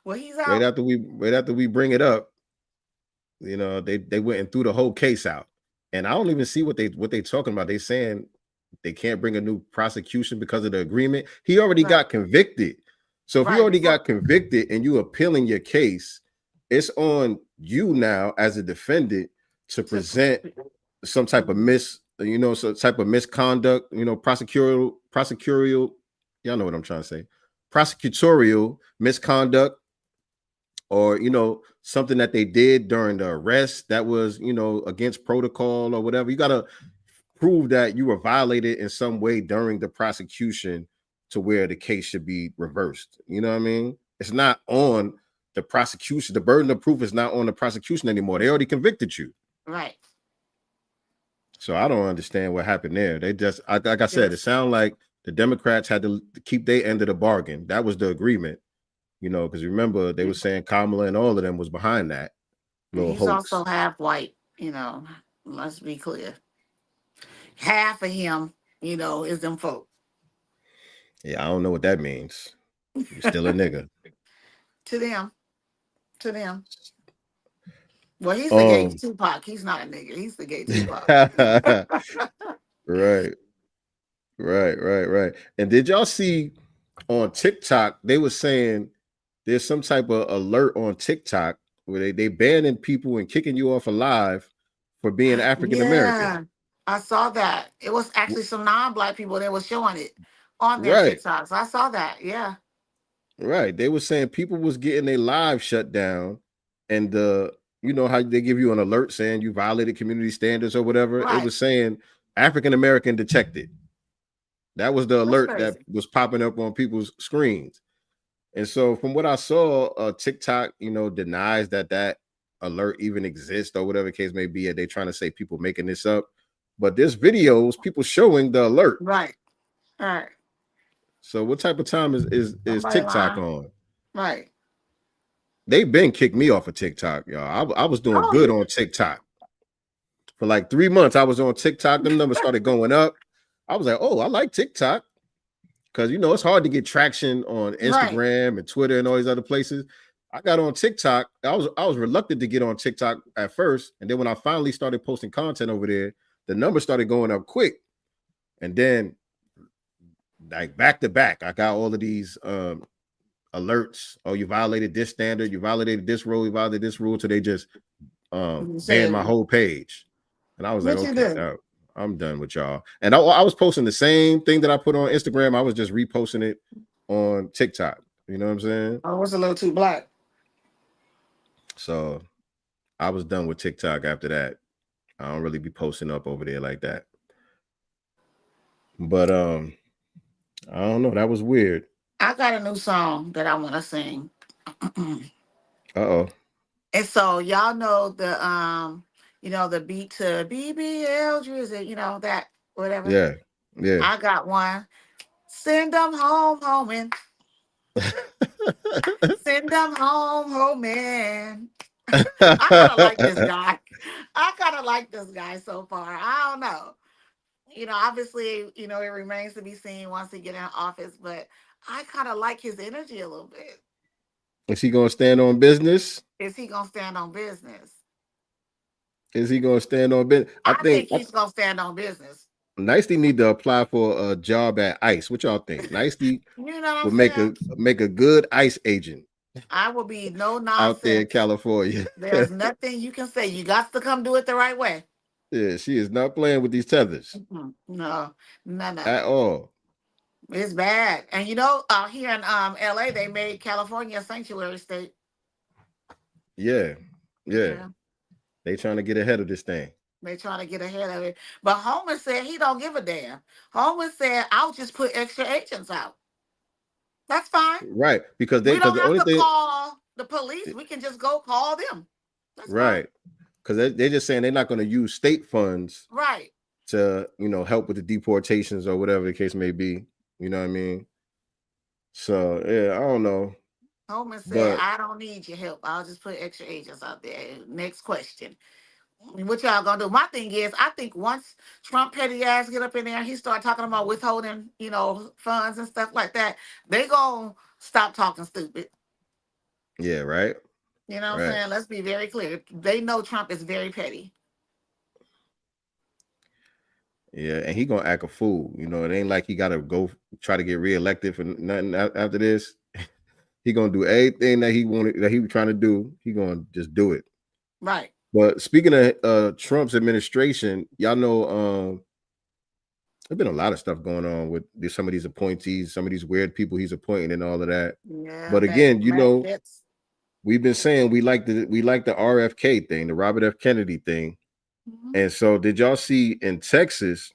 well, he's out. Right after we bring it up, you know, they went and threw the whole case out. And I don't even see what they talking about. They saying they can't bring a new prosecution because of the agreement. He already got convicted. So if you already got convicted and you appealing your case, it's on you now as a defendant to present some type of some type of misconduct, prosecutorial, y'all know what I'm trying to say, prosecutorial misconduct, or something that they did during the arrest that was against protocol or whatever. You got to prove that you were violated in some way during the prosecution to where the case should be reversed. You know what I mean? It's not on the prosecution. The burden of proof is not on the prosecution anymore. They already convicted you. Right. So I don't understand what happened there. They just, like I said, it sounded like the Democrats had to keep their end of the bargain. That was the agreement, because remember, they were saying Kamala and all of them was behind that little He's hoax. also half white, let's be clear. Half of him, is them folk. Yeah, I don't know what that means. You're still a nigga. To them. Well, he's the gay Tupac. He's not a nigga. He's the gay Tupac. Right. And did y'all see on TikTok, they were saying there's some type of alert on TikTok where they banning people and kicking you off alive for being African American. Yeah, I saw that. It was actually some non-black people that was showing it on their TikToks. I saw that. Yeah. Right. They were saying people was getting their lives shut down, and how they give you an alert saying you violated community standards or whatever. Right. It was saying African American detected. That was the alert that was popping up on people's screens. And so from what I saw, TikTok, denies that alert even exists or whatever the case may be. They're trying to say people making this up. But there's videos, people showing the alert. Right. All right. So what type of time is TikTok on? Right. They've been kicked me off of TikTok, y'all. I was doing good on TikTok. For like 3 months, I was on TikTok. Them numbers started going up. I was like, oh, I like TikTok. Because, it's hard to get traction on Instagram and Twitter and all these other places. I got on TikTok. I was reluctant to get on TikTok at first. And then when I finally started posting content over there, the numbers started going up quick. And then, like, back to back, I got all of these alerts. Oh, you violated this standard. You violated this rule. You violated this rule. So they just banned my whole page. And I was like, okay, I'm done with y'all. And I was posting the same thing that I put on Instagram. I was just reposting it on TikTok. You know what I'm saying? I was a little too black. So I was done with TikTok after that. I don't really be posting up over there like that. But I don't know. That was weird. I got a new song that I want to sing. Uh-oh. And so y'all know the the beat to BBL Drizzy, that whatever. Yeah. I got one. Send them home, homie. Send them home, homie. I kind of like this guy. I kind of like this guy so far. I don't know. Obviously, it remains to be seen once he get in office, but I kind of like his energy a little bit. Is he going to stand on business? Is he going to stand on business? Is he going to stand on business? I think he's going to stand on business. Nicely need to apply for a job at ICE. What y'all think? Nicely will make a good ICE agent. I will be no nonsense out there in California. There's nothing you can say. You got to come do it the right way. Yeah, she is not playing with these tethers. No. At all. It's bad. And here in LA, they made California a sanctuary state. Yeah. They trying to get ahead of this thing. They trying to get ahead of it. But Homer said he don't give a damn. Homer said, I'll just put extra agents out. That's fine. Right. Because we don't have to call the police. We can just go call them. That's right. Because they're just saying they're not going to use state funds. Right. To, help with the deportations or whatever the case may be. You know what I mean? So, yeah, I don't know. Homer said, I don't need your help. I'll just put extra agents out there. Next question. What y'all gonna do? My thing is, I think once Trump petty ass get up in there, he start talking about withholding, funds and stuff like that. They gonna stop talking stupid. Yeah, right. You know what I'm Right. saying? Let's be very clear. They know Trump is very petty. Yeah, and he gonna act a fool. It ain't like he gotta go try to get reelected for nothing after this. He gonna do everything that he was trying to do. He gonna just do it. Right. But speaking of Trump's administration, y'all know there's been a lot of stuff going on with some of these appointees, some of these weird people he's appointing, and all of that. Yeah. But again, Fitz. we've been saying we like the RFK thing, the Robert F. Kennedy thing. Mm-hmm. And so, did y'all see in Texas?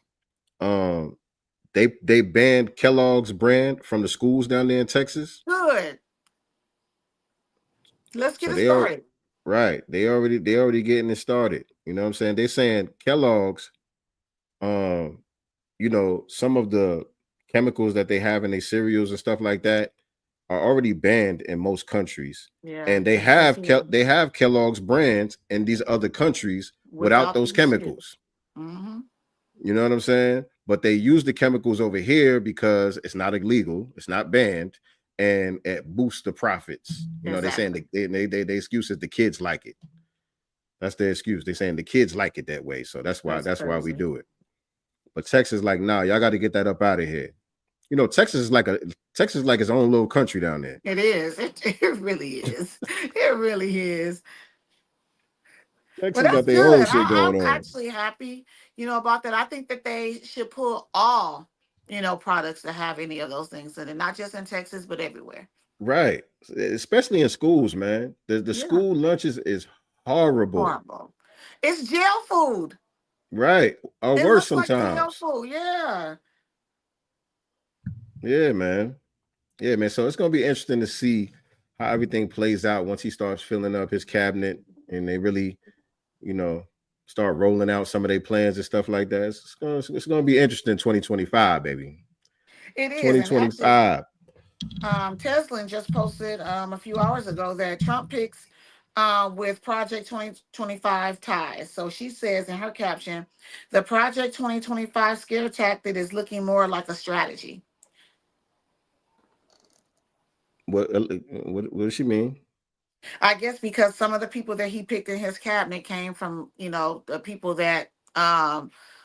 They banned Kellogg's brand from the schools down there in Texas. Good. Let's get So it started. Right. They already getting it started. You know what I'm saying? They're saying Kellogg's, some of the chemicals that they have in their cereals and stuff like that are already banned in most countries. Yeah. And they have Kellogg's brands in these other countries without those chemicals. Mm-hmm. You know what I'm saying? But they use the chemicals over here because it's not illegal, it's not banned, and it boosts the profits. They're saying they excuse is the kids like it. That's their excuse. They're saying the kids like it that way, so that's why we do it. But Texas like, nah, y'all got to get that up out of here. Texas is like its own little country down there. It is. It really is. It really is. Texas But got that's their own good. shit going I'm on. actually happy, about that. I think that they should pull all, products that have any of those things in it, not just in Texas, but everywhere. Right. Especially in schools, man. The school lunches is horrible. Horrible. It's jail food. Right. Or It worse looks sometimes. like jail food. Yeah. Yeah, man. Yeah, man. So it's gonna be interesting to see how everything plays out once he starts filling up his cabinet and they really, start rolling out some of their plans and stuff like that. It's gonna be interesting 2025, baby. It is. 2025. Teslin just posted a few hours ago that Trump picks with Project 2025 ties. So she says in her caption, the Project 2025 scare tactic is looking more like a strategy. What does she mean? I guess because some of the people that he picked in his cabinet came from, the people that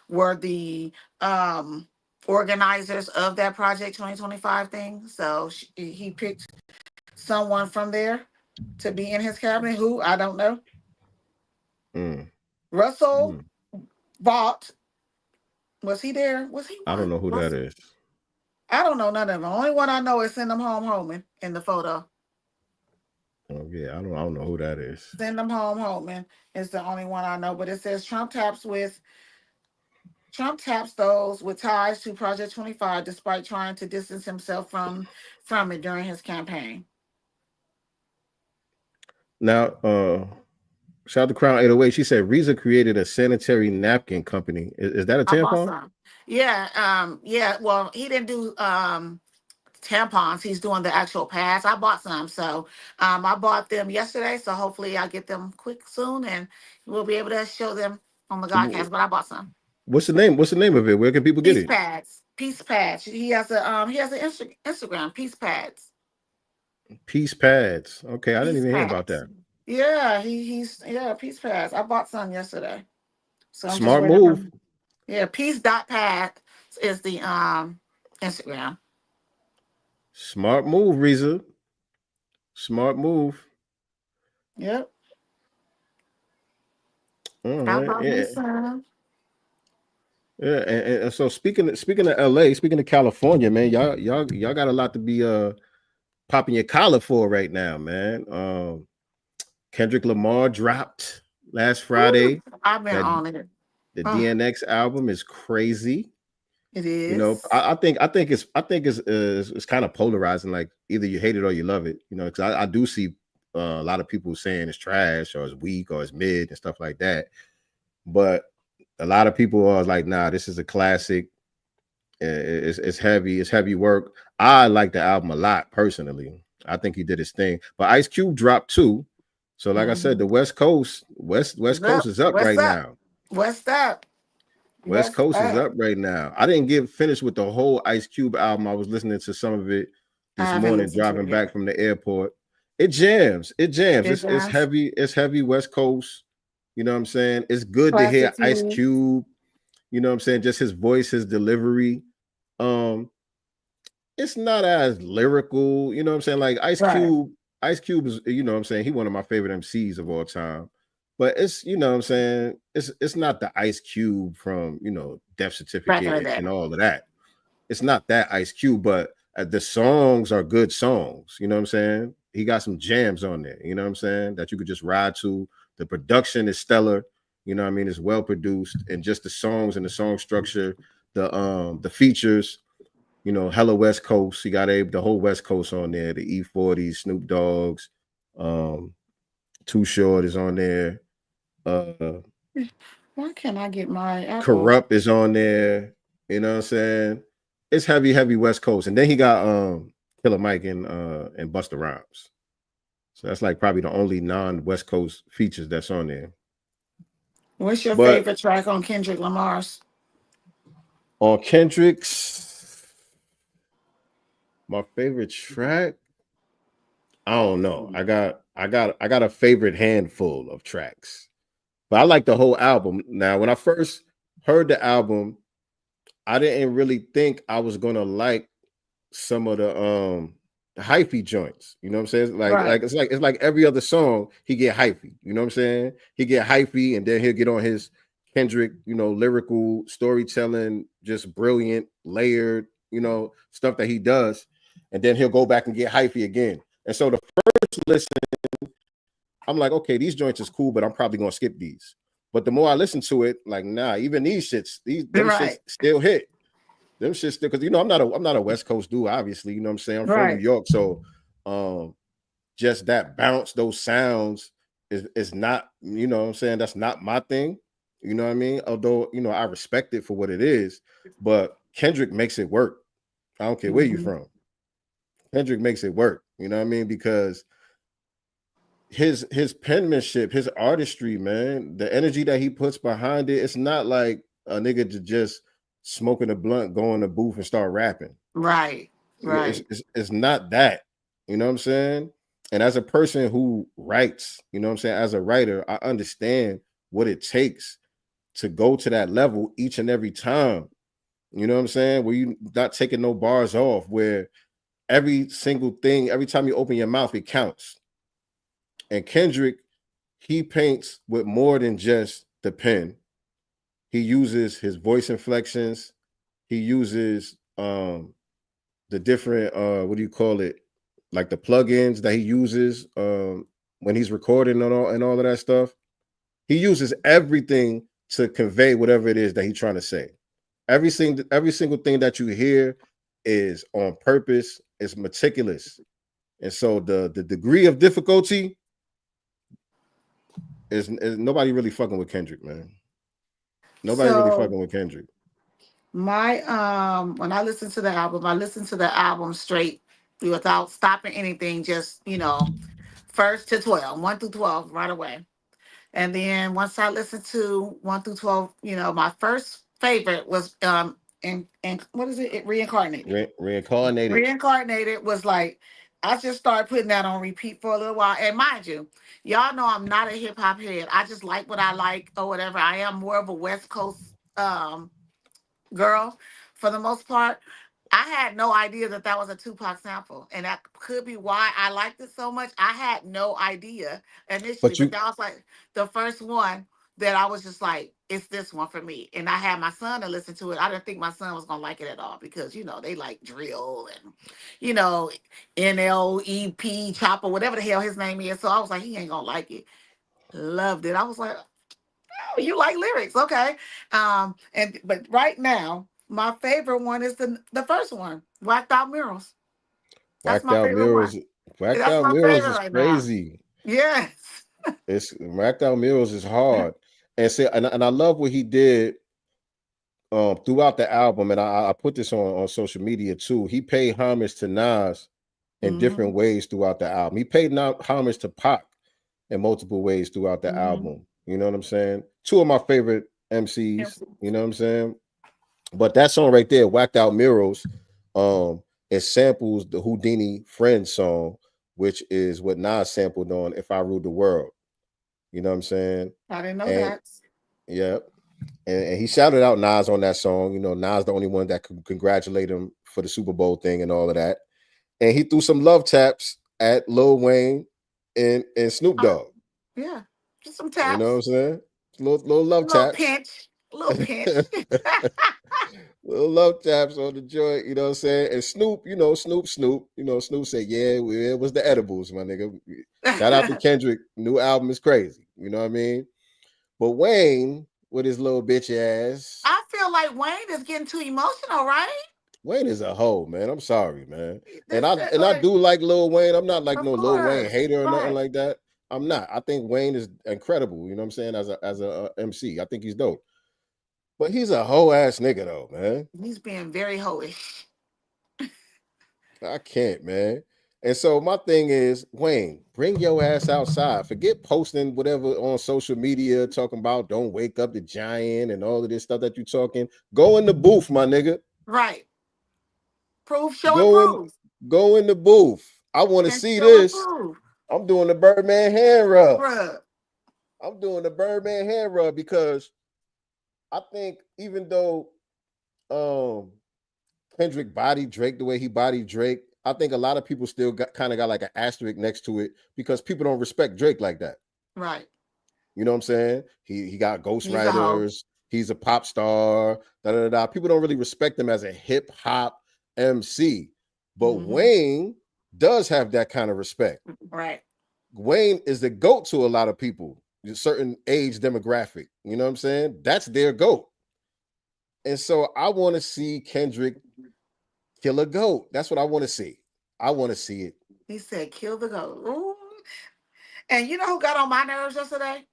were the organizers of that Project 2025 thing. So he picked someone from there to be in his cabinet who I don't know. Russell Vaught. Was he there? Was he? I don't know who that is. I don't know none of them. The only one I know is Send Them Home Homan in the photo. Oh yeah, I don't know who that is. Send Them Home Homan is the only one I know, but it says Trump taps those with ties to Project 25 despite trying to distance himself from it during his campaign. Now, shout out to Crown 808. She said Reza created a sanitary napkin company. Is that a tampon? Yeah. Yeah. Well, he didn't do tampons. He's doing the actual pads. I bought some. So I bought them yesterday. So hopefully I'll get them quick soon and we'll be able to show them on the Godcast. But I bought some. What's the name? What's the name of it? Where can people get it? Peace Pads. He has an Instagram, Peace Pads. Peace Pads. Okay, I didn't even hear about that. Yeah, he's Peace Pads. I bought some yesterday. So I'm smart move. Yeah, peace.pads is the Instagram. Smart move, Reza. Smart move. Yep. All How right. about this? Yeah, and so speaking of LA, speaking of California, man, y'all got a lot to be popping your collar for right now, man. Kendrick Lamar dropped last Friday. I've been on it. The DNX album is crazy. It is. I think it's kind of polarizing. Like either you hate it or you love it. Because I do see a lot of people saying it's trash or it's weak or it's mid and stuff like that. But a lot of people are like, nah, this is a classic. It's heavy. It's heavy work. I like the album a lot personally. I think he did his thing. But Ice Cube dropped 2. So, like I said, the West Coast is up What's right up? now. What's up? West What's Coast is up? up right now. I didn't get finished with the whole Ice Cube album. I was listening to some of it I this haven't morning, listened to driving it yet. back from the airport. It jams. It jams. It It's sounds heavy. It's heavy West Coast. You know what I'm saying? It's good to hear classic Ice to Cube. You know what I'm saying? Just his voice, his delivery. It's not as lyrical, you know what I'm saying? Like right. Ice Cube is, you know what I'm saying, he one of my favorite MCs of all time. But it's, you know what I'm saying, it's not the Ice Cube from, you know, Death Back in the Certificate day. and all of that. It's not that Ice Cube, but the songs are good songs, you know what I'm saying? He got some jams on there, you know what I'm saying, that you could just ride to. The production is stellar, you know what I mean? It's well produced, and just the songs and the song structure, the features, you know, hella West Coast. He got the whole West Coast on there. The E40s, Snoop Dogg's, Too Short is on there. Why can't I get my Apple? Corrupt is on there. You know what I'm saying? It's heavy West Coast. And then he got Killer Mike and Busta Rhymes. So that's like probably the only non-West Coast features that's on there. What's your But favorite track on Kendrick Lamar's? on Kendrick's, my favorite track, I don't know. I got a favorite handful of tracks. But I like the whole album. Now, when I first heard the album, I didn't really think I was gonna like some of the hyphy joints. You know what I'm saying? Right. It's like every other song he get hyphy. You know what I'm saying? He get hyphy, and then he'll get on his Kendrick, you know, lyrical storytelling, just brilliant, layered, you know, stuff that he does, and then he'll go back and get hyphy again. And so the first listen, I'm like, okay, these joints is cool, but I'm probably gonna skip these. But the more I listen to it, like, nah, even these shits, them shits Right. still hit. Them shits still, because you know, I'm not a West Coast dude, obviously. You know what I'm saying? I'm from New Right. York, so just that bounce, those sounds is not, you know what I'm saying, that's not my thing. You know what I mean? Although, you know, I respect it for what it is, but Kendrick makes it work. I don't care where you're from. Kendrick makes it work. You know what I mean? Because his penmanship, his artistry, man, the energy that he puts behind it, it's not like a nigga to just smoking a blunt, go in the booth and start rapping. Right. Right. It's not that. You know what I'm saying? And as a person who writes, you know what I'm saying, as a writer, I understand what it takes to go to that level each and every time. You know what I'm saying? Where you not taking no bars off, where every single thing, every time you open your mouth, it counts. And Kendrick, he paints with more than just the pen. He uses his voice inflections. He uses the different what do you call it? Like the plugins that he uses when he's recording and all of that stuff. He uses everything to convey whatever it is that he's trying to say. Every single thing that you hear is on purpose, it's meticulous. And so the degree of difficulty is nobody really fucking with Kendrick, man. Nobody really So fucking with Kendrick. my when I listen to the album straight without stopping anything, just first to 12, 1 through 12 right away. And then once I listened to 1 through 12, my first favorite was and what is it? Reincarnated. Reincarnated. Reincarnated was like, I just started putting that on repeat for a little while. And mind you, y'all know I'm not a hip hop head. I just like what I like or whatever. I am more of a West Coast girl for the most part. I had no idea that that was a Tupac sample, and that could be why I liked it so much. I had no idea initially, But but you that was like the first one that I was just like, it's this one for me. And I had my son to listen to it. I didn't think my son was gonna like it at all because they like drill and you know NLEP Chopper, whatever the hell his name is. So I was like, he ain't gonna like it. Loved it. I was like, oh, you like lyrics, okay? But right now, my favorite one is the first one, Whacked Out Murals. That's whacked my out favorite one. murals. Whacked That's out my murals favorite is right now. crazy. Yes. It's whacked out murals is hard. And see, and I love what he did throughout the album. And I put this on social media too. He paid homage to Nas in different Hmm. ways throughout the album. He paid homage to Pac in multiple ways throughout the album. You know what I'm saying? Two of my favorite MCs. You know what I'm saying? But that song right there, Whacked Out Murals, it samples the Houdini Friends song, which is what Nas sampled on If I Ruled the World. You know what I'm saying? I didn't know And that. yeah, and he shouted out Nas on that song. You know, Nas the only one that could congratulate him for the Super Bowl thing and all of that. And he threw some love taps at Lil Wayne and Snoop Dogg. Yeah, just some taps. You know what I'm saying? Little love taps. Little pinch. Little love taps on the joint, you know what I'm saying? And Snoop, Snoop, Snoop said, yeah, it was the edibles, my nigga. Shout out to Kendrick. New album is crazy. You know what I mean? But Wayne, with his little bitch ass. I feel like Wayne is getting too emotional, right? Wayne is a hoe, man. I'm sorry, man. And I do like Lil Wayne. I'm not like no Lil Wayne hater or nothing like that. I'm not. I think Wayne is incredible, you know what I'm saying, as a MC. I think he's dope. But he's a hoe ass nigga though, man. He's being very hoish. I can't, man. And so my thing is, Wayne, bring your ass outside. Forget posting whatever on social media talking about don't wake up the giant and all of this stuff that you're talking. Go in the booth, my nigga. Right. Proof, show and prove. Go in the booth. I want to see this. I'm doing the Birdman hand rub. I'm doing the Birdman hand rub because I think even though Kendrick bodied Drake the way he bodied Drake, I think a lot of people still got like an asterisk next to it because people don't respect Drake like that. Right. You know what I'm saying? He got ghostwriters. He's a pop star. People don't really respect him as a hip hop MC. But Wayne does have that kind of respect. Right. Wayne is the GOAT to a lot of people, a certain age demographic. You know what I'm saying? That's their GOAT. And so I want to see Kendrick kill a GOAT. That's what I want to see. I want to see it. He said, kill the GOAT. Ooh. And you know who got on my nerves yesterday?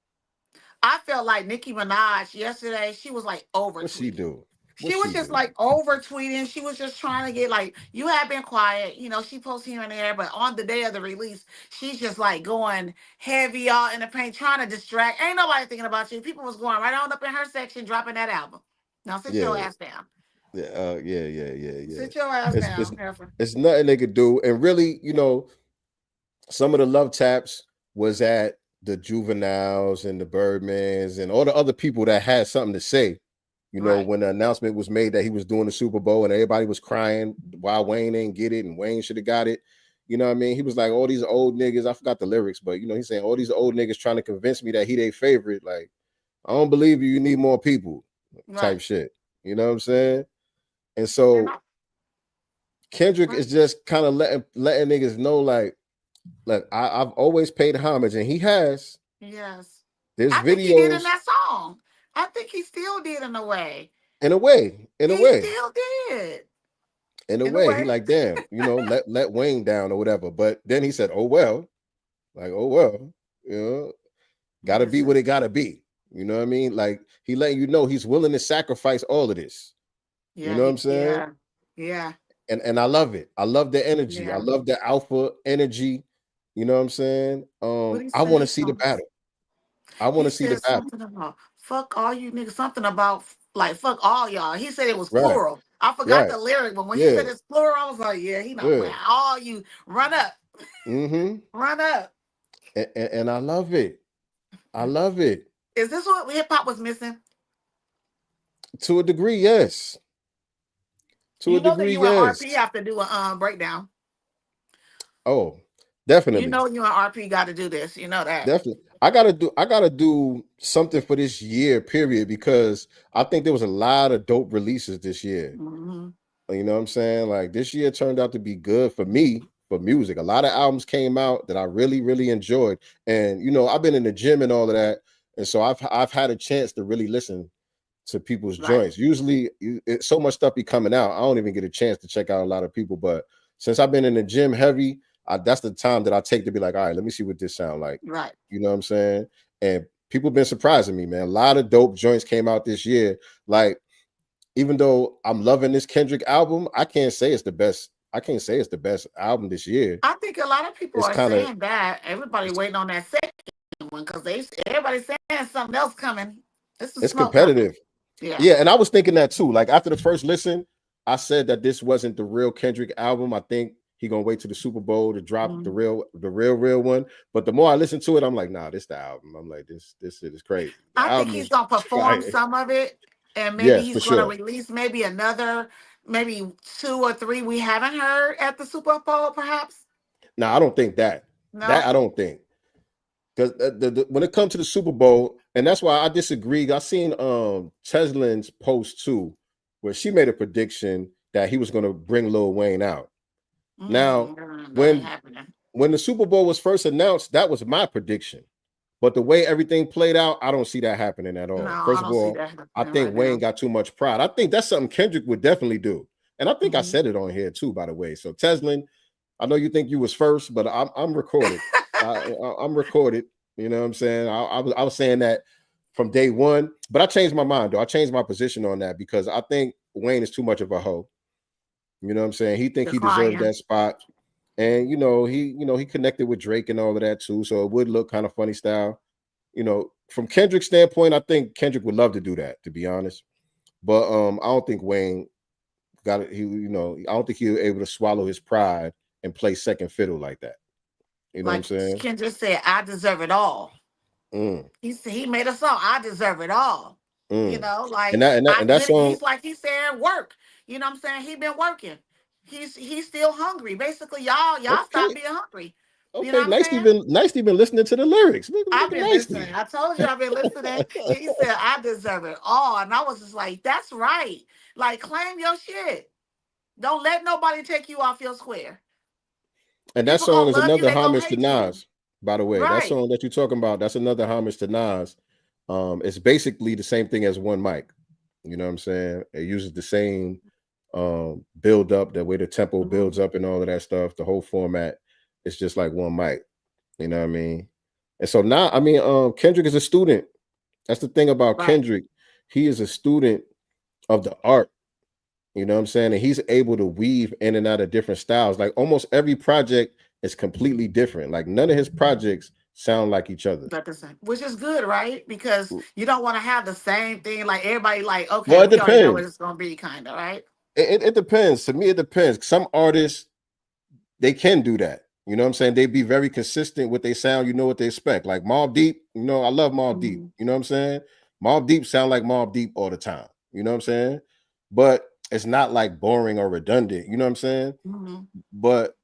I felt like Nicki Minaj yesterday. She was like over. What's she do? She was just like over tweeting. She was just trying to get like, you have been quiet. You know, she posts here and there, but on the day of the release, she's just like going heavy all in the paint, trying to distract. Ain't nobody thinking about you. People was going right on up in her section, dropping that album. Now sit your ass down. Yeah. Sit your ass down. It's nothing they could do. And really, you know, some of the love taps was at the Juveniles and the Birdmans and all the other people that had something to say. You know, when the announcement was made that he was doing the Super Bowl and everybody was crying why Wayne ain't get it and Wayne should have got it. You know what I mean? He was like, all these old niggas, I forgot the lyrics, but, you know, he's saying all these old niggas trying to convince me that he their favorite. Like, I don't believe you need more people type shit. You know what I'm saying? And so Kendrick is just kind of letting niggas know, like I've always paid homage, and he has. Yes. There's videos. Think he did in that song. I think he still did in a way. In a way. He still did. In a way. He like, damn, you know, let Wayne down or whatever. But then he said, oh well. Like, oh well, you know, gotta be what it gotta be. You know what I mean? Like, he letting you know he's willing to sacrifice all of this. Yeah, you know what I'm saying? Yeah. And I love it. I love the energy. I love the alpha energy. You know what I'm saying? I want to see the battle. I want to see the battle. Something about fuck all you niggas. Something about like fuck all y'all. He said it was plural. I forgot the lyric, but when he said it's plural, I was like, yeah, he know all you run up. Run up. And I love it. I love it. Is this what hip hop was missing? To a degree, yes. To a degree, yes. RP have to do a breakdown. Oh, definitely. You know you and RP got to do this. You know that. Definitely. I gotta do something for this year, period, because I think there was a lot of dope releases this year. You know what I'm saying? Like, this year turned out to be good for me, for music. A lot of albums came out that I really, really enjoyed. And, you know, I've been in the gym and all of that. And so I've had a chance to really listen to people's joints. Usually so much stuff be coming out, I don't even get a chance to check out a lot of people. But since I've been in the gym heavy, that's the time that I take to be like, all right, let me see what this sound like. Right. You know what I'm saying? And people have been surprising me, man. A lot of dope joints came out this year. Like, even though I'm loving this Kendrick album, I can't say it's the best. I can't say it's the best album this year. I think a lot of people are saying that. Everybody waiting on that second one because everybody's saying something else coming. It's some It's smoke coming. competitive. Yeah. Yeah, and I was thinking that too. Like after the first listen, I said that this wasn't the real Kendrick album. I think he gonna wait to the Super Bowl to drop the real one. But the more I listen to it, I'm like, nah, this the album. I'm like, this shit is crazy. The I think album he's is gonna perform fire. some of it, and maybe Yes, for he's gonna sure. release maybe another, maybe 2 or 3 we haven't heard at the Super Bowl, perhaps. Now I don't think that. That No. I don't think. Because when it comes to the Super Bowl, and that's why I disagree. I seen Teslin's post too, where she made a prediction that he was going to bring Lil Wayne out. Now, That ain't happening. when the Super Bowl was first announced, that was my prediction. But the way everything played out, I don't see that happening at all. No, First I of don't see all, that happening I think right Wayne now. got too much pride. I think that's something Kendrick would definitely do. And I think I said it on here too, by the way. So Teslin, I know you think you was first, but I'm recorded. I'm recorded. You know what I'm saying? I was saying that from day one, but I changed my mind though. I changed my position on that because I think Wayne is too much of a hoe. You know what I'm saying? He think he deserved that spot. And he connected with Drake and all of that too. So it would look kind of funny style. From Kendrick's standpoint, I think Kendrick would love to do that, to be honest. But I don't think Wayne got it. I don't think he was able to swallow his pride and play second fiddle like that. You know what I'm saying? Kendrick said, "I deserve it all." He made a song, "I deserve it all." Like and that song. He's saying work. You know what I'm saying? He been working. He's still hungry. Basically, y'all stop being hungry. You know Okay, what I'm saying? nice been listening to the lyrics. I've been listening. I told you I've been listening. He said, "I deserve it all." And I was just like, that's right. Like, claim your shit. Don't let nobody take you off your square. And that People song gonna is love you, another they gonna homage to hate you. Nas, by the way. That Right. song that you're talking about, that's another homage to Nas. It's basically the same thing as One Mic. You know what I'm saying? It uses the same build up, the way the tempo builds up and all of that stuff. The whole format is just like One Mic. You know what I mean? And so now, Kendrick is a student. That's the thing about Kendrick. He is a student of the art. You know what I'm saying? And he's able to weave in and out of different styles. Like almost every project is completely different. Like none of his projects sound like each other. Which is good, right? Because you don't want to have the same thing. Like everybody, like, okay, well, it we already know what depends. it's gonna be, kind of, right? It depends. To me, it depends. Some artists, they can do that. You know what I'm saying? They be very consistent with their sound. You know what they expect. Like Mobb Deep, I love Mobb Deep. You know what I'm saying? Mobb Deep sound like Mobb Deep all the time. You know what I'm saying? But it's not like boring or redundant. You know what I'm saying? But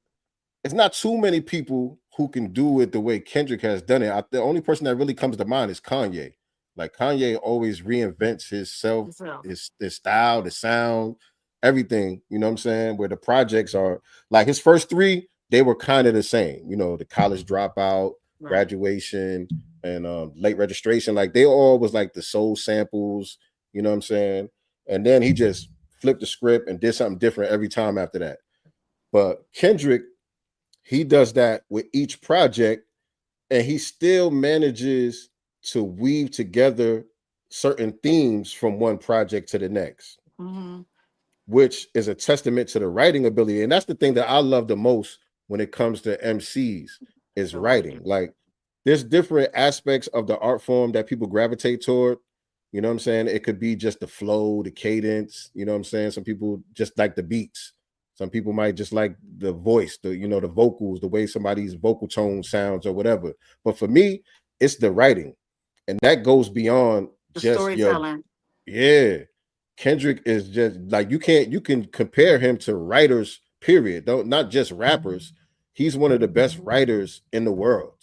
it's not too many people who can do it the way Kendrick has done it. The only person that really comes to mind is Kanye. Like Kanye always reinvents himself, his style, the sound, everything. You know what I'm saying? Where the projects are like his first 3, they were kind of the same. The College Dropout, Graduation, and Late Registration. Like they all was like the soul samples. You know what I'm saying? And then he just flipped the script and did something different every time after that. But Kendrick, he does that with each project, and he still manages to weave together certain themes from one project to the next, which is a testament to the writing ability. And that's the thing that I love the most when it comes to MCs is writing. Like there's different aspects of the art form that people gravitate toward. You know what I'm saying? It could be just the flow, the cadence. You know what I'm saying? Some people just like the beats. Some people might just like the voice, the vocals, the way somebody's vocal tone sounds or whatever. But for me, it's the writing. And that goes beyond the just storytelling. Kendrick is just like you can compare him to writers, period. Not just rappers. He's one of the best writers in the world.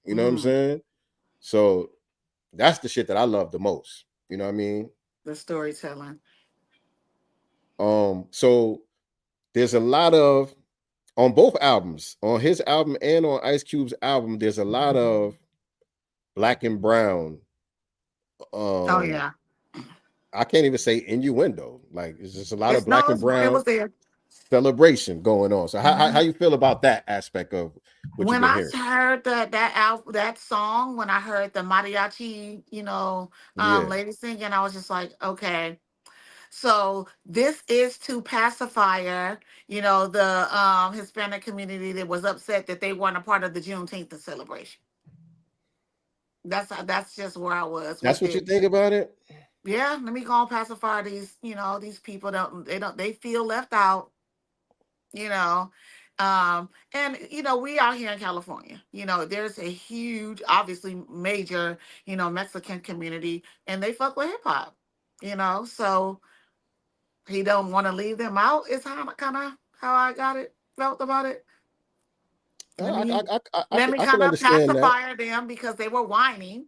You know what I'm saying? So that's the shit that I love the most. You know what I mean? The storytelling. So there's a lot of on both albums, on his album and on Ice Cube's album, there's a lot of black and brown. Oh yeah. I can't even say innuendo. Like it's just a lot of black and brown. It was there. Celebration going on. So how you feel about that aspect of what you've been hearing? When I heard that song, when I heard the mariachi, lady singing, I was just like, okay. So this is to pacifier, the Hispanic community that was upset that they weren't a part of the Juneteenth celebration. That's just where I was That's with what you it. think about it? Yeah, let me go and pacify these, these people they feel left out, you know. And we out here in California, there's a huge, obviously major, Mexican community, and they fuck with hip hop, so he don't want to leave them out is kind of how I got it felt about it. Let me let me I can kind of understand that. pacify them because they were whining,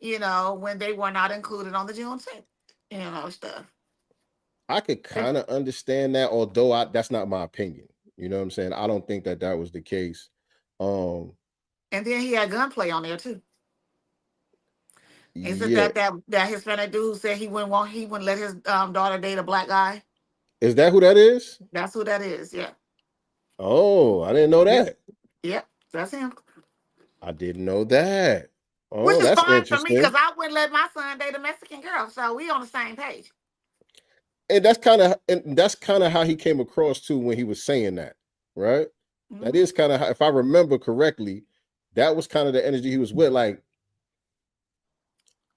when they were not included on the Juneteenth, stuff. I could kind of understand that, although that's not my opinion. You know what I'm saying? I don't think that was the case. Um, And then he had gunplay on there too. Is it yeah. that Hispanic dude who said he wouldn't let his daughter date a black guy? Is that who that is? That's who that is. Yeah. Oh, I didn't know Yep. that. Yep. That's him. I didn't know that. Which Oh, is that's fine for me because interesting. I wouldn't let my son date a Mexican girl. So we on the same page. And that's kind of how he came across too when he was saying that, right? Mm-hmm. That is kind of how, if I remember correctly, that was kind of the energy he was with. Like,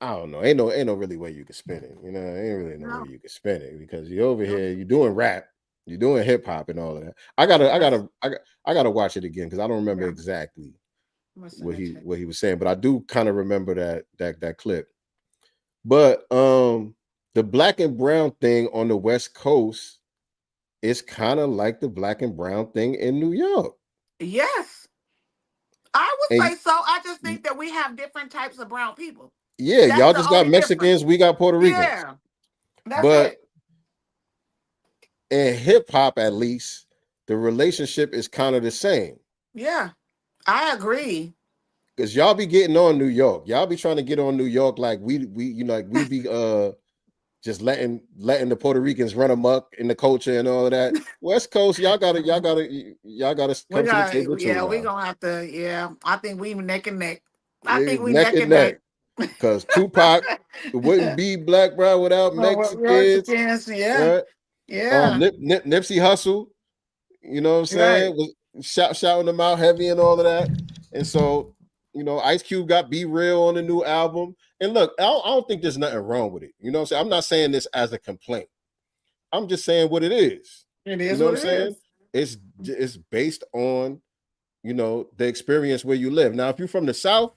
I don't know, ain't no really way you can spin it. Ain't really no way you can spin it because you're over here, you're doing rap, you're doing hip hop and all of that. I gotta watch it again because I don't remember exactly what he was saying, but I do kind of remember that clip. But the black and brown thing on the West Coast is kind of like the black and brown thing in New York. Yes, I would And say so. I just think that we have different types of brown people. yeah, That's y'all the just got only Mexicans, difference. we got Puerto Ricans. Yeah, that's But it. in hip hop, at least, the relationship is kind of the same. Yeah, I agree. Because y'all be getting on New York. Y'all be trying to get on New York like we like we be just letting the Puerto Ricans run amok in the culture and all of that. West Coast, y'all gotta We come to the got, table too yeah, we now. gonna have to, yeah. I think we neck and neck. I Yeah, think we neck neck and and neck. neck. Because Tupac wouldn't be black, bro, without Oh, well, Mexicans, Mexicans, yeah, right? yeah, Nipsey Hussle, you know what I'm right. saying? Was shouting them out heavy and all of that. And so, Ice Cube got Be Real on the new album. And look, I don't think there's nothing wrong with it. You know what I'm saying? I'm not saying this as a complaint. I'm just saying what it is. It You is know what what I'm it saying? is. It's based on, the experience where you live. Now, if you're from the South,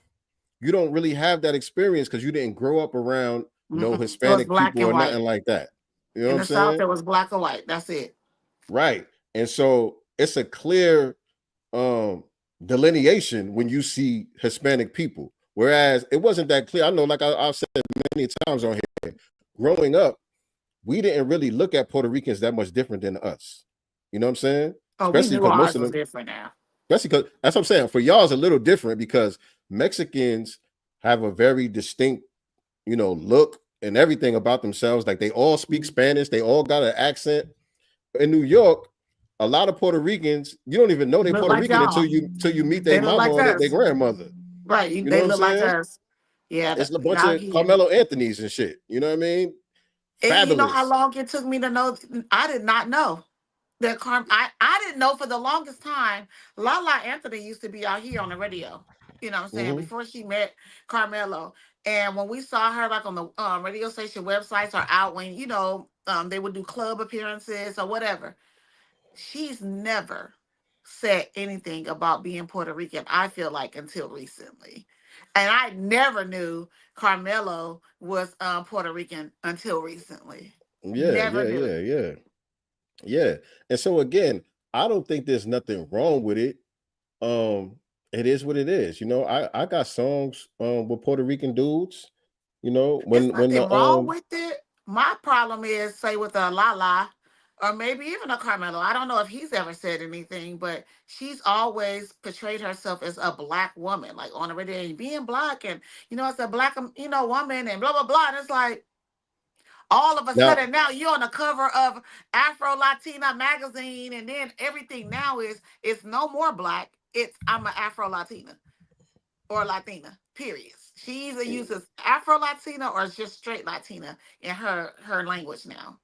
you don't really have that experience because you didn't grow up around no Mm-mm. It was Hispanic black people and or white. nothing like that. You know what In I'm the South, saying? it was black or white. That's it. Right. And so it's a clear delineation when you see Hispanic people. Whereas it wasn't that clear. I know, like I've said many times on here, growing up, we didn't really look at Puerto Ricans that much different than us. You know what I'm saying? Oh, we Especially knew because most ours of was them, different now. especially because that's what I'm saying. For y'all, it's a little different because Mexicans have a very distinct, look and everything about themselves. Like they all speak Spanish, they all got an accent. In New York, a lot of Puerto Ricans, you don't even know they're Look Puerto like Rican until y'all. you meet their They look mama like or their us. grandmother. Right. You know They what I'm look like saying? us. Yeah. It's a bunch Out of here. Carmelo Anthony's and shit. You know what I mean? And you know how Fabulous. long it took me to know? I did not know that I didn't know for the longest time. Lala Anthony used to be out here on the radio. You know what I'm saying? Mm-hmm. Before she met Carmelo. And when we saw her like on the radio station websites or out when, they would do club appearances or whatever, she's never said anything about being Puerto Rican, I feel like, until recently. And I never knew Carmelo was Puerto Rican until recently. Yeah, Never yeah, knew. yeah, yeah. Yeah. And so again, I don't think there's nothing wrong with it. It is what it is. I got songs with Puerto Rican dudes, It's when the nothing wrong with it. My problem is, say, with a Lala, or maybe even a Carmelo. I don't know if he's ever said anything, but she's always portrayed herself as a black woman, like on the radio, and being black, and it's a black, woman, and blah blah blah. And it's like all of a now sudden now you're on the cover of Afro Latina magazine, and then everything now is it's no more black. It's I'm an Afro Latina or Latina. Period. She either uses Afro Latina or just straight Latina in her language now.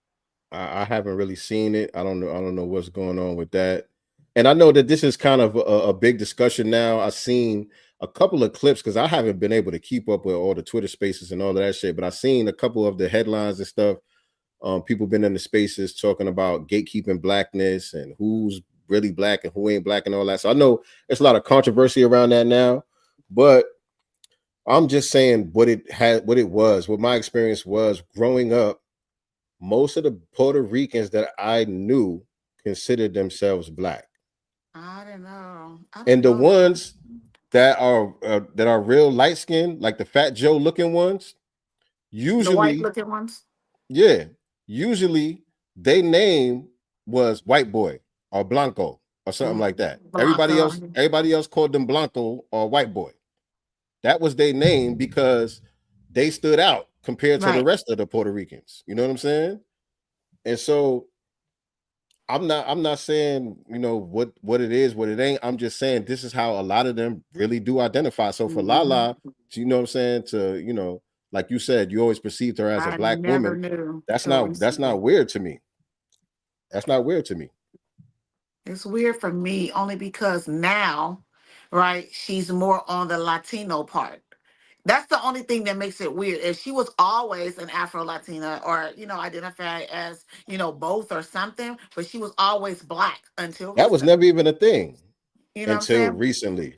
I haven't really seen it. I don't know what's going on with that. and I know that this is kind of a big discussion now. I've seen a couple of clips because I haven't been able to keep up with all the Twitter spaces and all of that shit, but I've seen a couple of the headlines and stuff. People been in the spaces talking about gatekeeping blackness and who's really black and who ain't black and all that. So I know there's a lot of controversy around that now, but I'm just saying what my experience was growing up. Most of the Puerto Ricans that I knew considered themselves black. I don't know. And the ones that are real light skinned, like the Fat Joe looking ones, usually the white looking ones. Yeah, usually they name was white boy or blanco or something like that. Blanco. Everybody else called them blanco or white boy. That was their name because they stood out compared to the rest of the Puerto Ricans. You know what I'm saying? And so I'm not saying, you know, what it is, what it ain't. I'm just saying this is how a lot of them really do identify. So for Lala, you know what I'm saying, to, you know, like you said, you always perceived her as a black woman. That's not weird to me. That's not weird to me. It's weird for me only because now, right, she's more on the Latino part. That's the only thing that makes it weird. If she was always an Afro-Latina or, you know, identify as, you know, both or something, but she was always black until that was never even a thing, you know, until recently.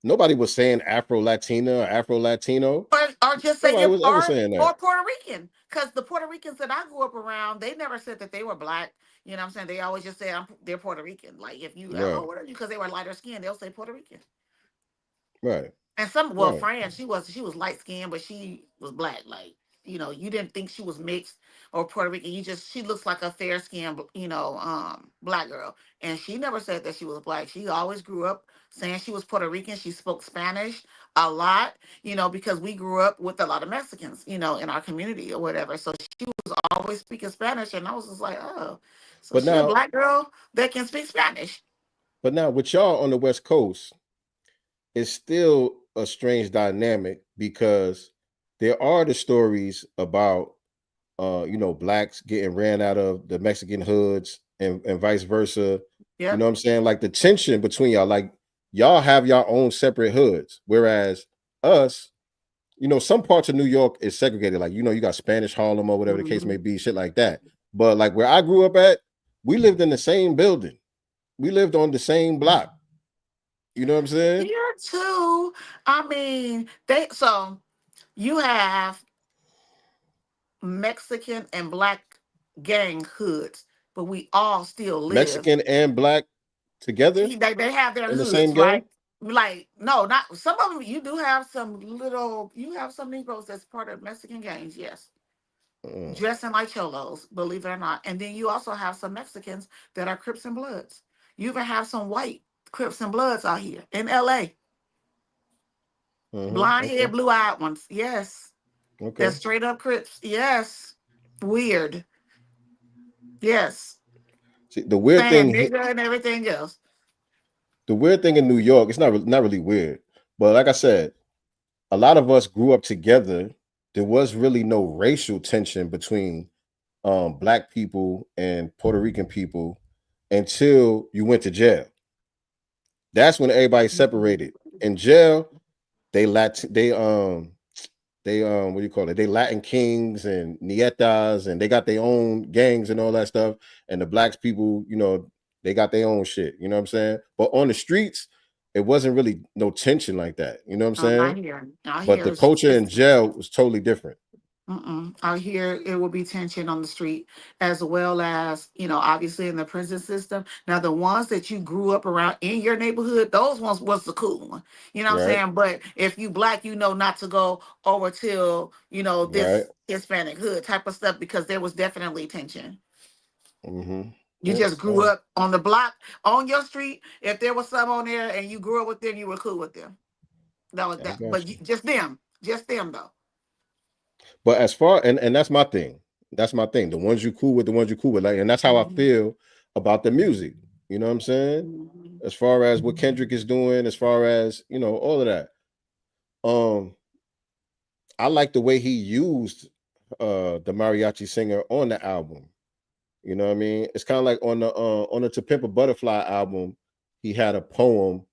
Nobody was saying Afro-Latina or Afro-Latino. Or just say nobody was ever saying that. Or Puerto Rican. Because the Puerto Ricans that I grew up around, they never said that they were black. You know what I'm saying? They always just say they're Puerto Rican. Like if you, Right. oh, what are you? Because they were lighter skinned, they'll say Puerto Rican. Right. And Fran, she was light skinned, but she was black. Like, you know, you didn't think she was mixed or Puerto Rican. She looks like a fair skinned, you know, black girl. And she never said that she was black. She always grew up saying she was Puerto Rican. She spoke Spanish a lot, you know, because we grew up with a lot of Mexicans, you know, in our community or whatever. So she was always speaking Spanish. And I was just like, oh, so but she's a black girl that can speak Spanish. But now with y'all on the West Coast, it's still a strange dynamic because there are the stories about you know, blacks getting ran out of the Mexican hoods and vice versa. Yeah. You know what I'm saying? Like the tension between y'all, like y'all have your own separate hoods, whereas us, you know, some parts of New York is segregated. Like, you know, you got Spanish Harlem or whatever the case may be, shit like that. But like where I grew up at, we lived in the same building. We lived on the same block. You know what I'm saying? Here too. I mean, you have Mexican and black gang hoods, but we all still live. Mexican and black together. They have their in hoods, the same gang? right? Like, no, not some of them. You do have some Negroes that's part of Mexican gangs, yes. Dressing like cholos, believe it or not. And then you also have some Mexicans that are Crips and Bloods. You even have some white Crips and Bloods out here in LA. Blonde hair, blue-eyed ones. Yes. Okay. They're straight up Crips. Yes. Weird. Yes. See, the weird thing, nigga and everything else. The weird thing in New York, it's not really weird, but like I said, a lot of us grew up together. There was really no racial tension between black people and Puerto Rican people until you went to jail. That's when everybody separated. In jail, they what do you call it? They Latin kings and nietas, and they got their own gangs and all that stuff. And the blacks people, you know, they got their own shit. You know what I'm saying? But on the streets, it wasn't really no tension like that. You know what I'm saying? But the culture in jail was totally different. Out here, it will be tension on the street, as well as, you know, obviously in the prison system. Now, the ones that you grew up around in your neighborhood, those ones was the cool one. You know what I'm saying? But if you black, you know not to go over till, you know, this Hispanic hood type of stuff, because there was definitely tension. You just grew up on the block, on your street. If there was some on there and you grew up with them, you were cool with them. That was that. But just them though. But as far and that's my thing. That's my thing. The ones you cool with, like, and that's how I feel about the music. You know what I'm saying? As far as what Kendrick is doing, as far as, you know, all of that. I like the way he used the mariachi singer on the album. You know what I mean? It's kind of like on the To Pimp a Butterfly album. he had a poem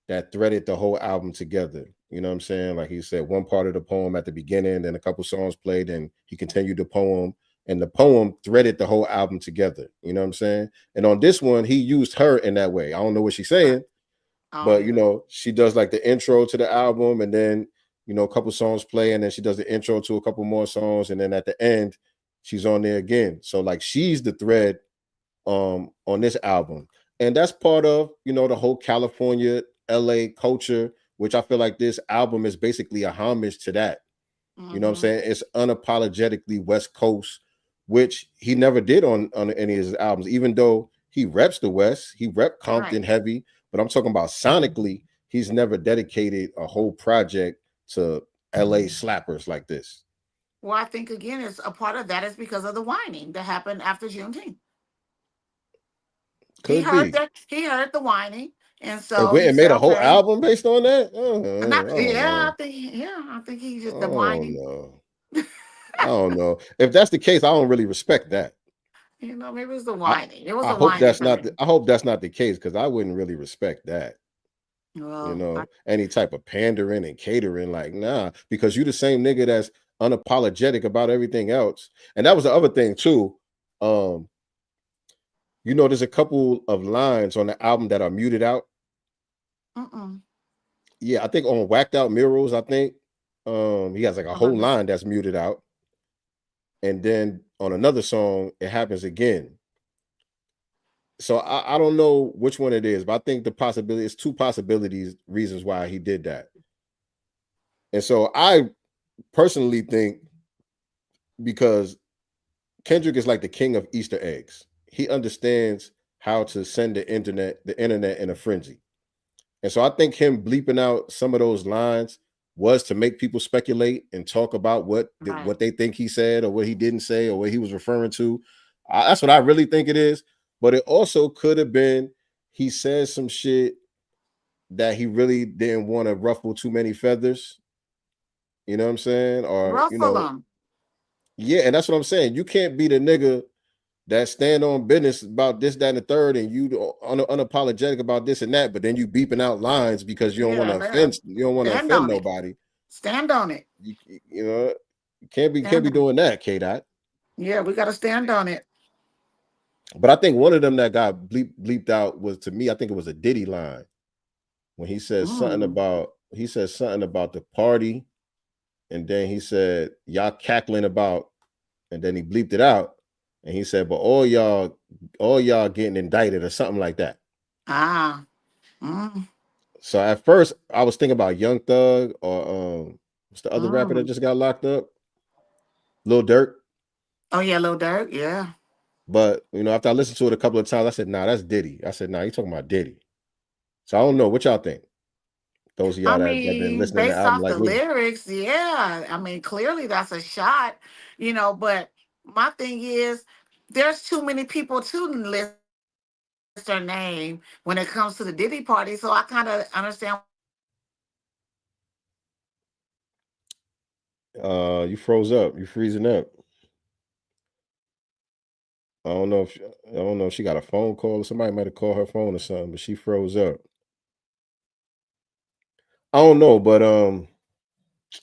that threaded the whole album together. You know what I'm saying? Like he said, one part of the poem at the beginning, then a couple songs played, and he continued the poem, and the poem threaded the whole album together. You know what I'm saying? And on this one, he used her in that way. I don't know what she's saying, Oh but yeah. she does like the intro to the album, and then a couple songs play, and then she does the intro to a couple more songs, and then at the end, she's on there again. So like she's the thread on this album. And that's part of, the whole California, LA culture, which I feel like this album is basically a homage to that. You know what I'm Mm-hmm. saying? It's unapologetically West Coast, which he never did on any of his albums, even though he reps the West, he rep Right. Compton heavy, but I'm talking about sonically, he's never dedicated a whole project to LA slappers like this. Well, I think again, it's a part of that is because of the whining that happened after Juneteenth. He Could heard be. that. He heard the whining, and And so went he and made said, a whole "Okay." album based on that? Not, I don't yeah, know. I think he I just the don't whining. know. I don't know. If that's the case, I don't really respect that. Maybe it was the I whining. It was I the hope whining that's for not me. I hope that's not the case, because I wouldn't really respect that. Well, Any type of pandering and catering, like, nah, because you the same nigga that's unapologetic about everything else. And that was the other thing too. Um, there's a couple of lines on the album that are muted out. mm-mm. Yeah, I think on Whacked Out Murals, I think he has like a Hold on, whole line that's muted out. And then on another song, it happens again. So I don't know which one it is, but I think the possibility is two possibilities, reasons why he did that. And so I personally think because Kendrick is like the king of Easter eggs. He understands how to send the internet in a frenzy. And so I think him bleeping out some of those lines was to make people speculate and talk about right. what they think he said or what he didn't say or what he was referring to. That's what I really think it is. But it also could have been he said some shit that he really didn't want to ruffle too many feathers. You know what I'm saying? Or, Ruffle them. yeah, and that's what I'm saying. You can't be the nigga that stand on business about this, that, and the third, and you unapologetic about this and that, but then you beeping out lines because you don't want Yeah, to there. offend, you don't want to Stand offend on it. nobody. Stand on it. You can't Stand be on. doing that, K Dot. Yeah, we got to stand on it. But I think one of them that got bleeped out was, to me, I think it was a Diddy line when Mm. he said something about the party, and then he said y'all cackling about, and then he bleeped it out, and he said, but all y'all getting indicted or something like that. Ah. Mm. So at first I was thinking about Young Thug or what's the other rapper that Mm. just got locked up? Lil Durk. Oh yeah, Lil Durk. Yeah. But after I listened to it a couple of times, I said, nah, that's Diddy. I said, nah, you talking about Diddy. So I don't know what y'all think. Those of I y'all that been mean, listening to the based album off like the me. lyrics, yeah. I mean, clearly that's a shot, but my thing is there's too many people to list their name when it comes to the Diddy party. So I kind of understand. You froze up. You freezing up. I don't know if she got a phone call or somebody might have called her phone or something, but she froze up. I don't know, but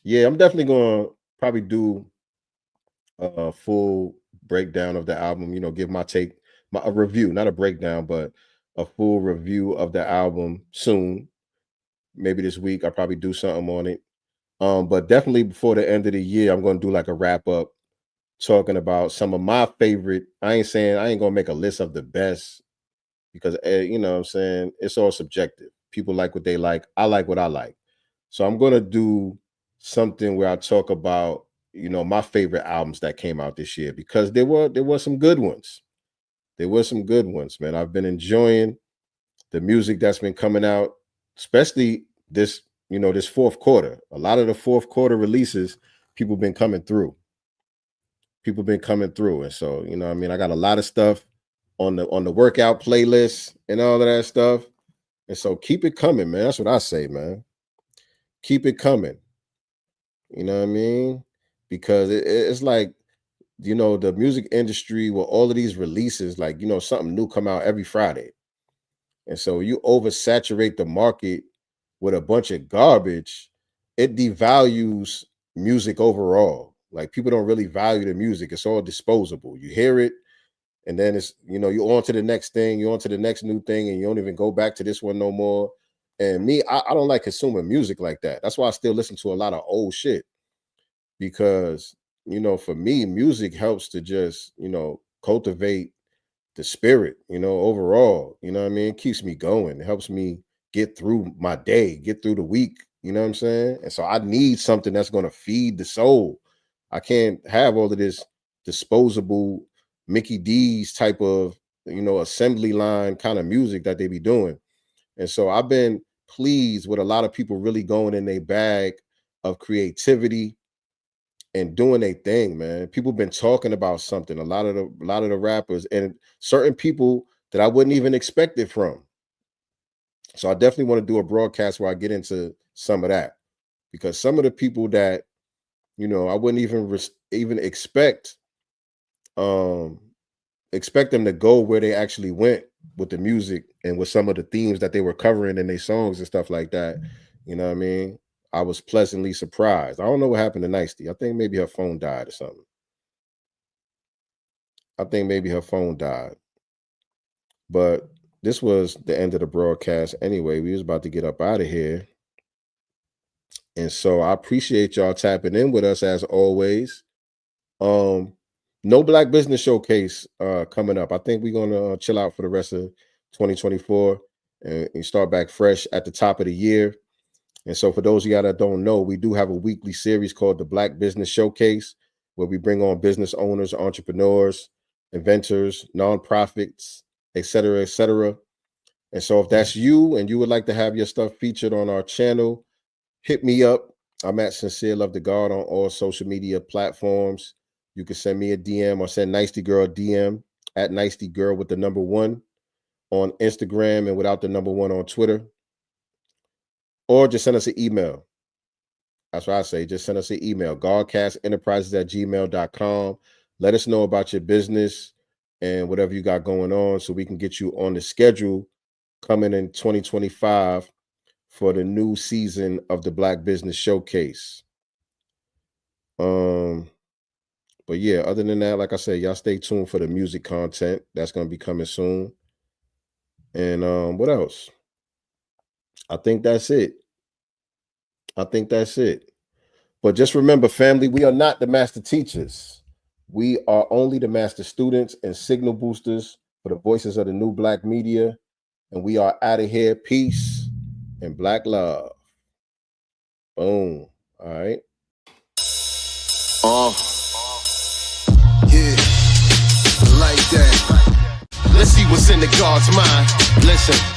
yeah, I'm definitely gonna probably do a full breakdown of the album. Give my take, a review, not a breakdown, but a full review of the album soon. Maybe this week I'll probably do something on it. But definitely before the end of the year, I'm gonna do like a wrap up talking about some of my favorite. I ain't saying I ain't gonna make a list of the best, because you know what I'm saying, it's all subjective. People like what they like. I like what I like. So I'm gonna do something where I talk about my favorite albums that came out this year, because there were some good ones. There were some good ones, man. I've been enjoying the music that's been coming out, especially this fourth quarter. A lot of the fourth quarter releases, people been coming through. People been coming through, and so I mean, I got a lot of stuff on the workout playlist and all of that stuff. And so keep it coming, man. That's what I say, man. Keep it coming. You know what I mean? Because it's like, the music industry with all of these releases, like, something new come out every Friday. And so you oversaturate the market with a bunch of garbage, it devalues music overall. Like people don't really value the music. It's all disposable. You hear it, and then it's, you know, you're on to the next thing, you're on to the next new thing, and you don't even go back to this one no more. And me, I don't like consuming music like that. That's why I still listen to a lot of old shit. Because, you know, for me, music helps to just, you know, cultivate the spirit, you know, overall. You know what I mean? It keeps me going. It helps me get through my day, get through the week. You know what I'm saying? And so I need something that's going to feed the soul. I can't have all of this disposable Mickey D's type of, you know, assembly line kind of music that they be doing. And so I've been pleased with a lot of people really going in their bag of creativity and doing a thing, man. People been talking about something. A lot of the rappers and certain people that I wouldn't even expect it from. So I definitely want to do a broadcast where I get into some of that, because some of the people that, you know, I wouldn't even expect them to go where they actually went with the music and with some of the themes that they were covering in their songs and stuff like that. You know what I mean? I was pleasantly surprised. I don't know what happened to Nicety. I think maybe her phone died or something. But this was the end of the broadcast anyway. We was about to get up out of here. And so I appreciate y'all tapping in with us as always. No Black Business Showcase coming up. I think we're going to chill out for the rest of 2024 and start back fresh at the top of the year. And so for those of y'all that don't know, we do have a weekly series called the Black Business Showcase, where we bring on business owners, entrepreneurs, inventors, nonprofits, et cetera, et cetera. And so if that's you and you would like to have your stuff featured on our channel, hit me up. I'm at Sincere Love the God on all social media platforms. You can send me a DM or send Nicety Girl a DM at Nicety Girl with the number 1 on Instagram and without the number 1 on Twitter. Or just send us an email. That's what I say. Just send us an email, godcastenterprises@gmail.com. Let us know about your business and whatever you got going on so we can get you on the schedule coming in 2025 for the new season of the Black Business Showcase. But yeah, other than that, like I said, y'all stay tuned for the music content. That's going to be coming soon. And what else? I think that's it. But just remember, family, we are not the master teachers. We are only the master students and signal boosters for the voices of the new Black media. And we are out of here. Peace and Black love. Boom. All right. Yeah, like that. Let's see what's in the God's mind. Listen.